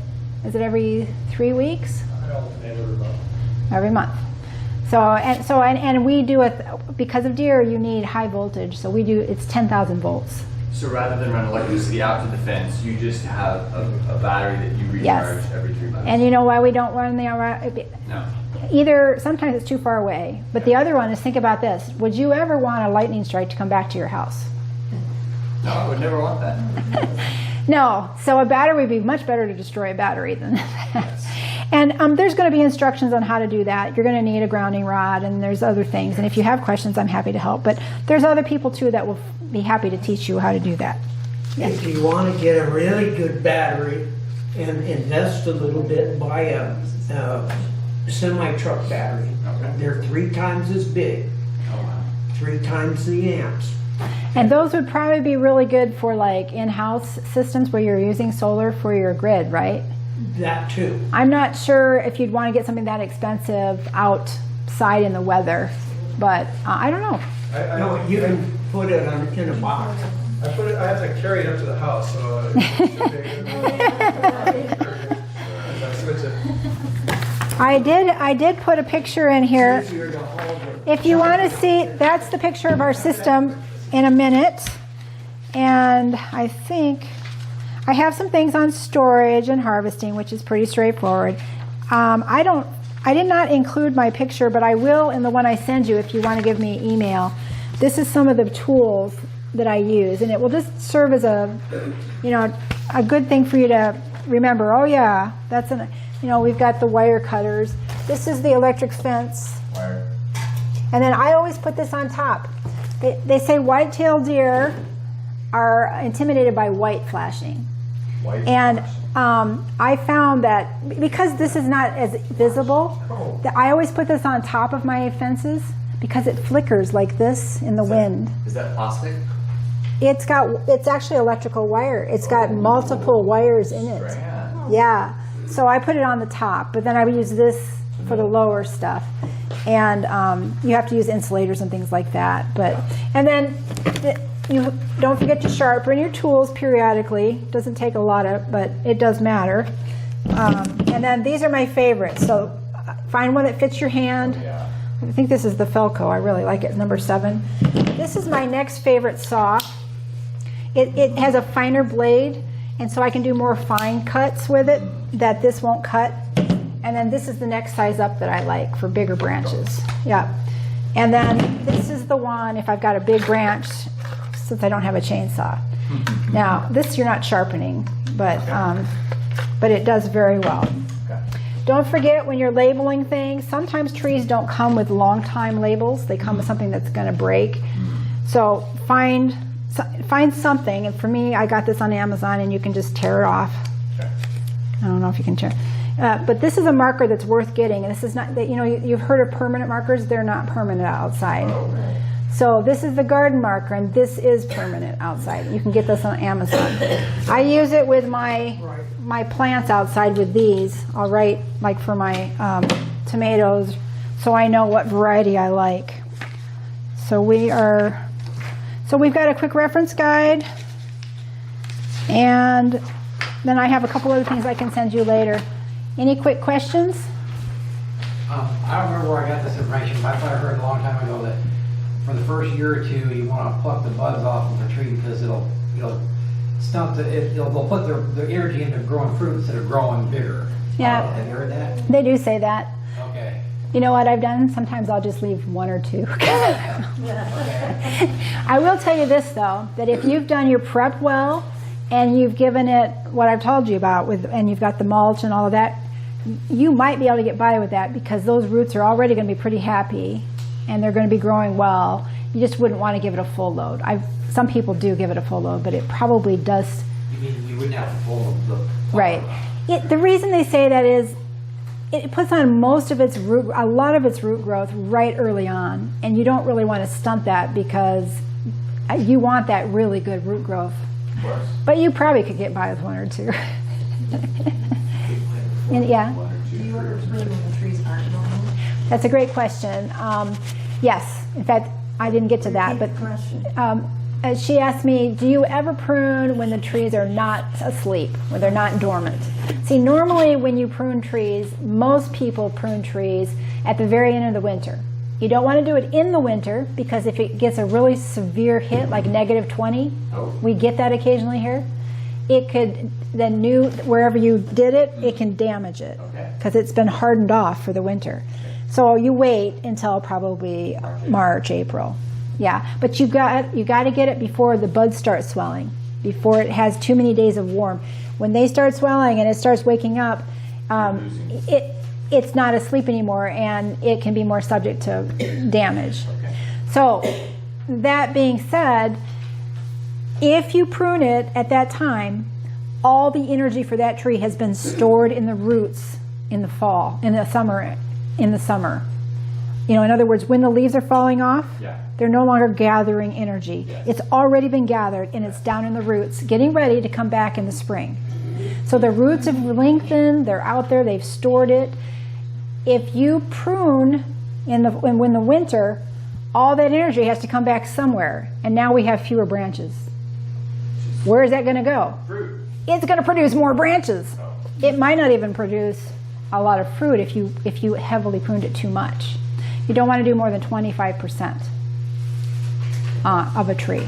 is it every 3 weeks? Every month. And we do it, because of deer, you need high voltage, so it's 10,000 volts. So rather than run electricity out to the fence, you just have a battery that you recharge every 3 months. And you know why we don't run the No. Either sometimes it's too far away, but the other one is, think about this. Would you ever want a lightning strike to come back to your house? No, I would never want that. No. So a battery would be much better to destroy a battery than that. And there's going to be instructions on how to do that. You're going to need a grounding rod, and there's other things. And if you have questions, I'm happy to help. But there's other people too that will be happy to teach you how to do that. If you want to get a really good battery and invest a little bit, buy a semi-truck battery. Okay. They're 3 times as big, Oh, wow. 3 times the amps. And those would probably be really good for like in-house systems where you're using solar for your grid, right? That too. I'm not sure if you'd want to get something that expensive outside in the weather, but I don't know. No, you can put it in a box. I have to carry it up to the house, so it should be a good. I switch it. I did put a picture in here. Easier to hold it. If you want to see, that's the picture of our system in a minute. And I think I have some things on storage and harvesting, which is pretty straightforward. I did not include my picture, but I will in the one I send you if you want to give me an email. This is some of the tools that I use, and it will just serve as a good thing for you to remember. Oh yeah, you know, we've got the wire cutters. This is the electric fence. Wire. And then I always put this on top. They say white-tailed deer are intimidated by white flashing. White. And I found that because this is not as visible, that I always put this on top of my fences because it flickers like this in the wind. Is that plastic? It's actually electrical wire. It's got multiple wires in it. Strand. Yeah. So I put it on the top, but then I would use this for the lower stuff. And you have to use insulators and things like that. And then you don't forget to sharpen your tools periodically. Doesn't take a lot of, but it does matter. And then these are my favorites. So find one that fits your hand. Yeah. I think this is the Felco. I really like it, number 7. This is my next favorite saw. It has a finer blade, and so I can do more fine cuts with it that this won't cut. And then this is the next size up that I like for bigger branches. Yeah. And then this is the one if I've got a big branch, since I don't have a chainsaw. Now, this you're not sharpening, but it does very well. Okay. Don't forget when you're labeling things, sometimes trees don't come with long time labels. They come with something that's going to break. So find something, and for me, I got this on Amazon, and you can just tear it off. Okay. I don't know if you can tear. But this is a marker that's worth getting, and this is not that, you know, you've heard of permanent markers. They're not permanent outside. Okay. So this is the garden marker, and this is permanent outside. You can get this on Amazon. I use it with my plants outside with these. I'll write like for my tomatoes, so I know what variety I like. So we've got a quick reference guide, and then I have a couple other things I can send you later. Any quick questions? I don't remember where I got this information, but I thought I heard a long time ago that for the first year or two, you want to pluck the buds off of the tree because it'll stunt they'll put their energy into growing fruit instead of growing bigger. Yeah. Have you heard that? They do say that. Okay. You know what I've done? Sometimes I'll just leave 1 or 2. Okay. I will tell you this, though, that if you've done your prep well and you've given it what I've told you about, and you've got the mulch and all of that, you might be able to get by with that because those roots are already going to be pretty happy and they're going to be growing well. You just wouldn't want to give it a full load. Some people do give it a full load, but it probably does. You mean you wouldn't have to pull the Right. The reason they say that is it puts on a lot of its root growth right early on, and you don't really want to stunt that because you want that really good root growth. Of course. But you probably could get by with 1 or 2. And, yeah, 1 or 2 Do you ever fruits. prune when the trees aren't normal? that's a great question. Yes, in fact, I didn't get to that, but she asked me, do you ever prune when the trees are not asleep, when they're not dormant? See, normally when you prune trees, most people prune trees at the very end of the winter. You don't want to do it in the winter because if it gets a really severe hit, like -20, we get that occasionally here, it could, then wherever you did it, it can damage it because it's been hardened off for the winter. So you wait until probably March, April. Yeah, but you got to get it before the buds start swelling, before it has too many days of warm. When they start swelling and it starts waking up, it's not asleep anymore, and it can be more subject to damage. Okay. So that being said, if you prune it at that time, all the energy for that tree has been stored in the roots in the fall, in the summer. You know, in other words, when the leaves are falling off, they're no longer gathering energy. It's already been gathered, and it's down in the roots, getting ready to come back in the spring. So the roots have lengthened, they're out there, they've stored it. If you prune in the winter, all that energy has to come back somewhere, and now we have fewer branches. Where is that going to go? Fruit. It's going to produce more branches. It might not even produce a lot of fruit if you heavily pruned it too much. You don't want to do more than 25% of a tree,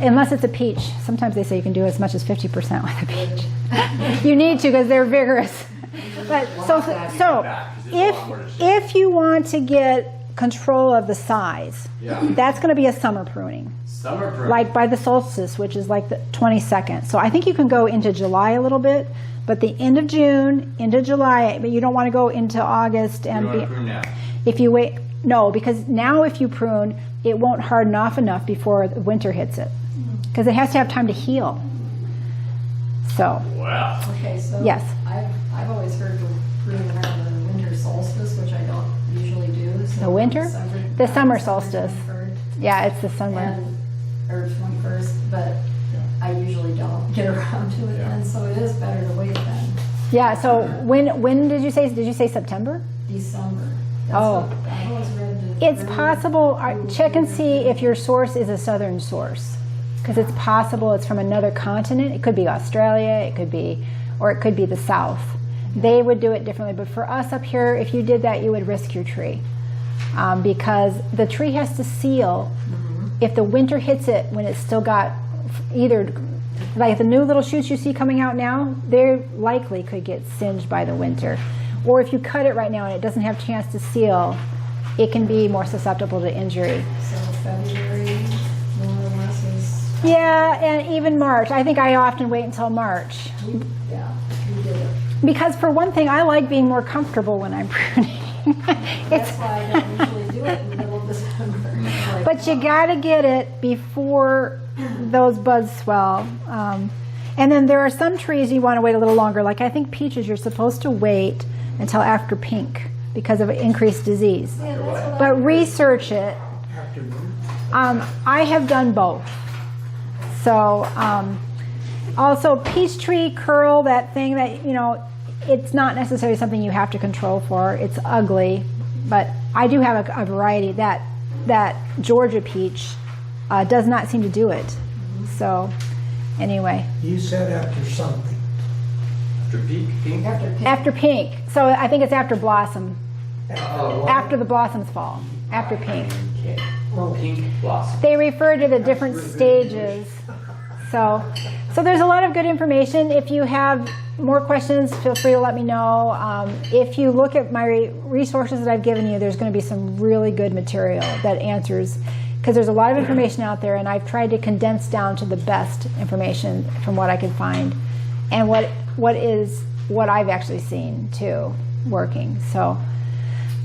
unless it's a peach. Sometimes they say you can do as much as 50% with a peach. You need to because they're vigorous. But so if you want to get control of the size, that's going to be a summer pruning. Summer pruning. Like by the solstice, which is like the 22nd. So I think you can go into July a little bit, But the end of June, into July, but you don't want to go into August You and want to prune now. if you wait, no, because now if you prune, it won't harden off enough before the winter hits it. Because it has to have time to heal. So, Wow. Okay, so. Yes. I've always heard of pruning around the winter solstice, which I don't usually do. So The winter? The summer solstice. 23rd yeah, it's the summer. and, or 21st, but I usually don't get around to it then, so it is better to wait then, Yeah, so when did you say September? December. That's Oh. what I've always read. It's possible, check and see if your source is a southern source. Because it's possible it's from another continent. It could be Australia, it could be the South. They would do it differently, but for us up here, if you did that, you would risk your tree. Because the tree has to seal. If the winter hits it when it's still got either, like the new little shoots you see coming out now, they likely could get singed by the winter. Or if you cut it right now and it doesn't have a chance to seal, it can be more susceptible to injury. So February, more or less is, Yeah, and even March. I think I often wait until March. we did it. Because for one thing, I like being more comfortable when I'm pruning. That's why I don't usually do it in the middle of December. Like, But you gotta get it before those buds swell. And then there are some trees you wanna wait a little longer. Like I think peaches, you're supposed to wait until after pink because of increased disease. yeah, that's what I. But research it. I have done both. So, also peach tree curl, that thing that, it's not necessarily something you have to control for. It's ugly, but I do have a variety. That Georgia peach does not seem to do it. So, anyway, You said after something. After pink? After pink. after pink. So I think it's after blossom, Oh. after the blossoms fall, after pink. Okay. Pink blossom. They refer to the different stages. So there's a lot of good information. If you have more questions, feel free to let me know. If you look at my resources that I've given you, there's going to be some really good material that answers, because there's a lot of information out there, and I've tried to condense down to the best information from what I could find, and what I've actually seen too working. So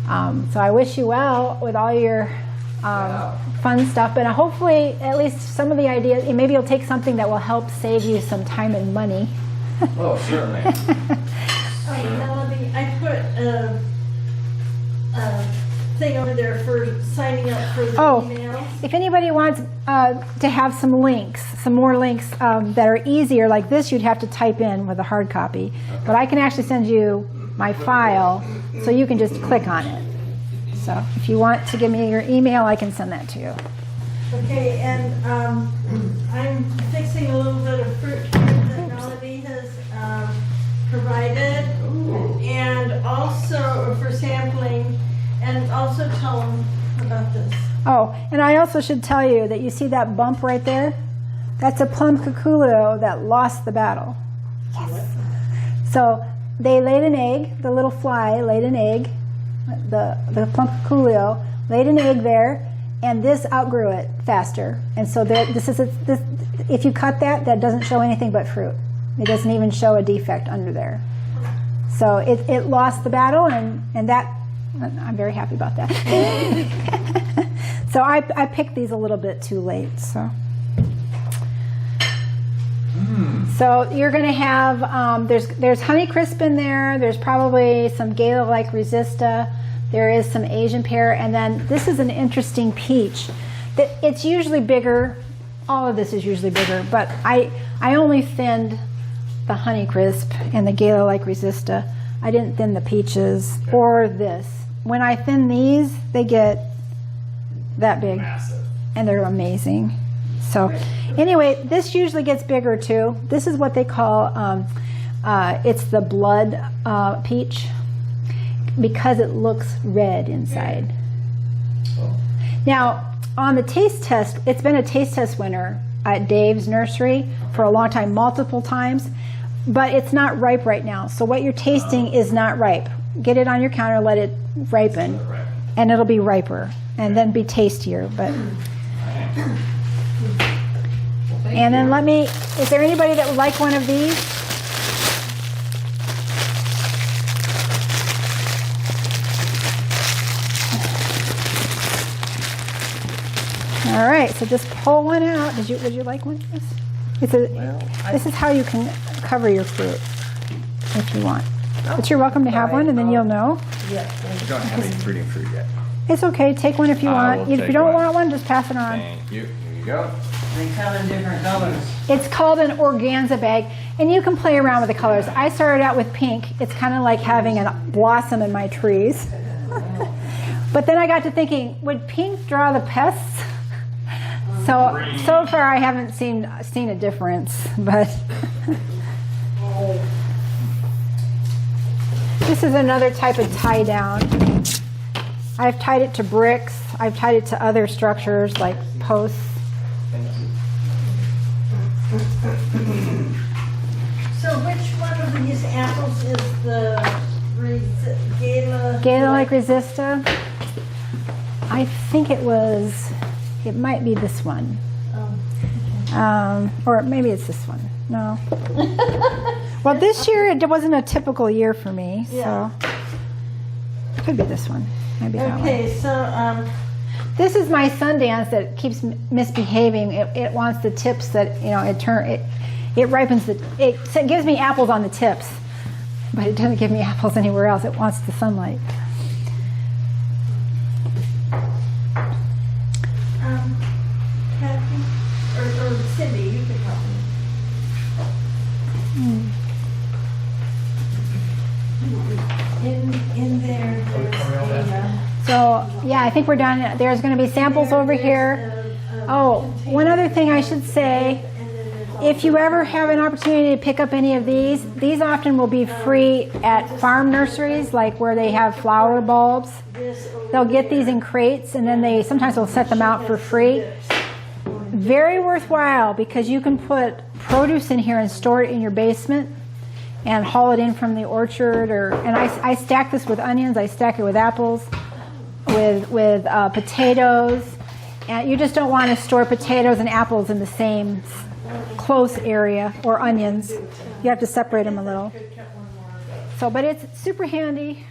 I wish you well with all your fun stuff, and hopefully at least some of the ideas, and maybe you'll take something that will help save you some time and money. Oh, certainly. Melody, I put a thing over there for signing up for the emails. If anybody wants to have some more links that are easier, like this you'd have to type in with a hard copy, but I can actually send you my file so you can just click on it. So if you want to give me your email, I can send that to you. Okay, and I'm fixing a little bit of fruit here that Melody has provided, and also for sampling, and also tell them about this. Oh, and I also should tell you that you see that bump right there? That's a plum cuculio that lost the battle. Yes. So they laid an egg, the little fly laid an egg, the plum cuculio laid an egg there, and this outgrew it faster. And so if you cut that doesn't show anything but fruit. It doesn't even show a defect under there. So it lost the battle, and that, I'm very happy about that. So I picked these a little bit too late. So you're going to have, there's Honeycrisp in there, there's probably some Gala-like Resista, there is some Asian pear, and then this is an interesting peach. It's usually bigger, all of this is usually bigger, but I only thinned the Honeycrisp and the Gala-like Resista. I didn't thin the peaches or this. When I thin these, they get that big. Massive. And they're amazing. So anyway, this usually gets bigger too. This is what they call, it's the blood peach, because it looks red inside. Oh. Now, on the taste test, it's been a taste test winner at Dave's Nursery for a long time, multiple times, but it's not ripe right now. So what you're tasting is not ripe. Get it on your counter, let it ripen, and it'll be riper, and then be tastier. But and then is there anybody that would like one of these? All right, so just pull one out. Would you like one of this? This is how you can cover your fruit if you want. But you're welcome to have one, and then you'll know. I don't have any fruiting fruit yet. It's okay. Take one if you I want. will If take you don't one. want one, just pass it on. Thank you. Here you go. They come in different colors. It's called an organza bag, and you can play around with the colors. I started out with pink. It's kind of like having a blossom in my trees. But then I got to thinking, would pink draw the pests? So far I haven't seen a difference, but this is another type of tie down. I've tied it to bricks. I've tied it to other structures like posts. So which one of these apples is the Gala like resista. I think it might be this one. Or maybe it's this one. No. Well, this year it wasn't a typical year for me, so it could be this one. Maybe that one. Okay, so This is my Sundance that keeps misbehaving. It wants the tips that it ripens it gives me apples on the tips, but it doesn't give me apples anywhere else. It wants the sunlight. Kathy or Cindy, you can help me. In there, there's So yeah, I think we're done. There's going to be samples over here. Oh, one other thing I should say, if you ever have an opportunity to pick up any of these often will be free at farm nurseries, like where they have flower bulbs. They'll get these in crates, and then sometimes they'll set them out for free. Very worthwhile, because you can put produce in here and store it in your basement and haul it in from the orchard. And I stack this with onions. I stack it with apples, with potatoes. And you just don't want to store potatoes and apples in the same close area, or onions. You have to separate them a little. So, but it's super handy.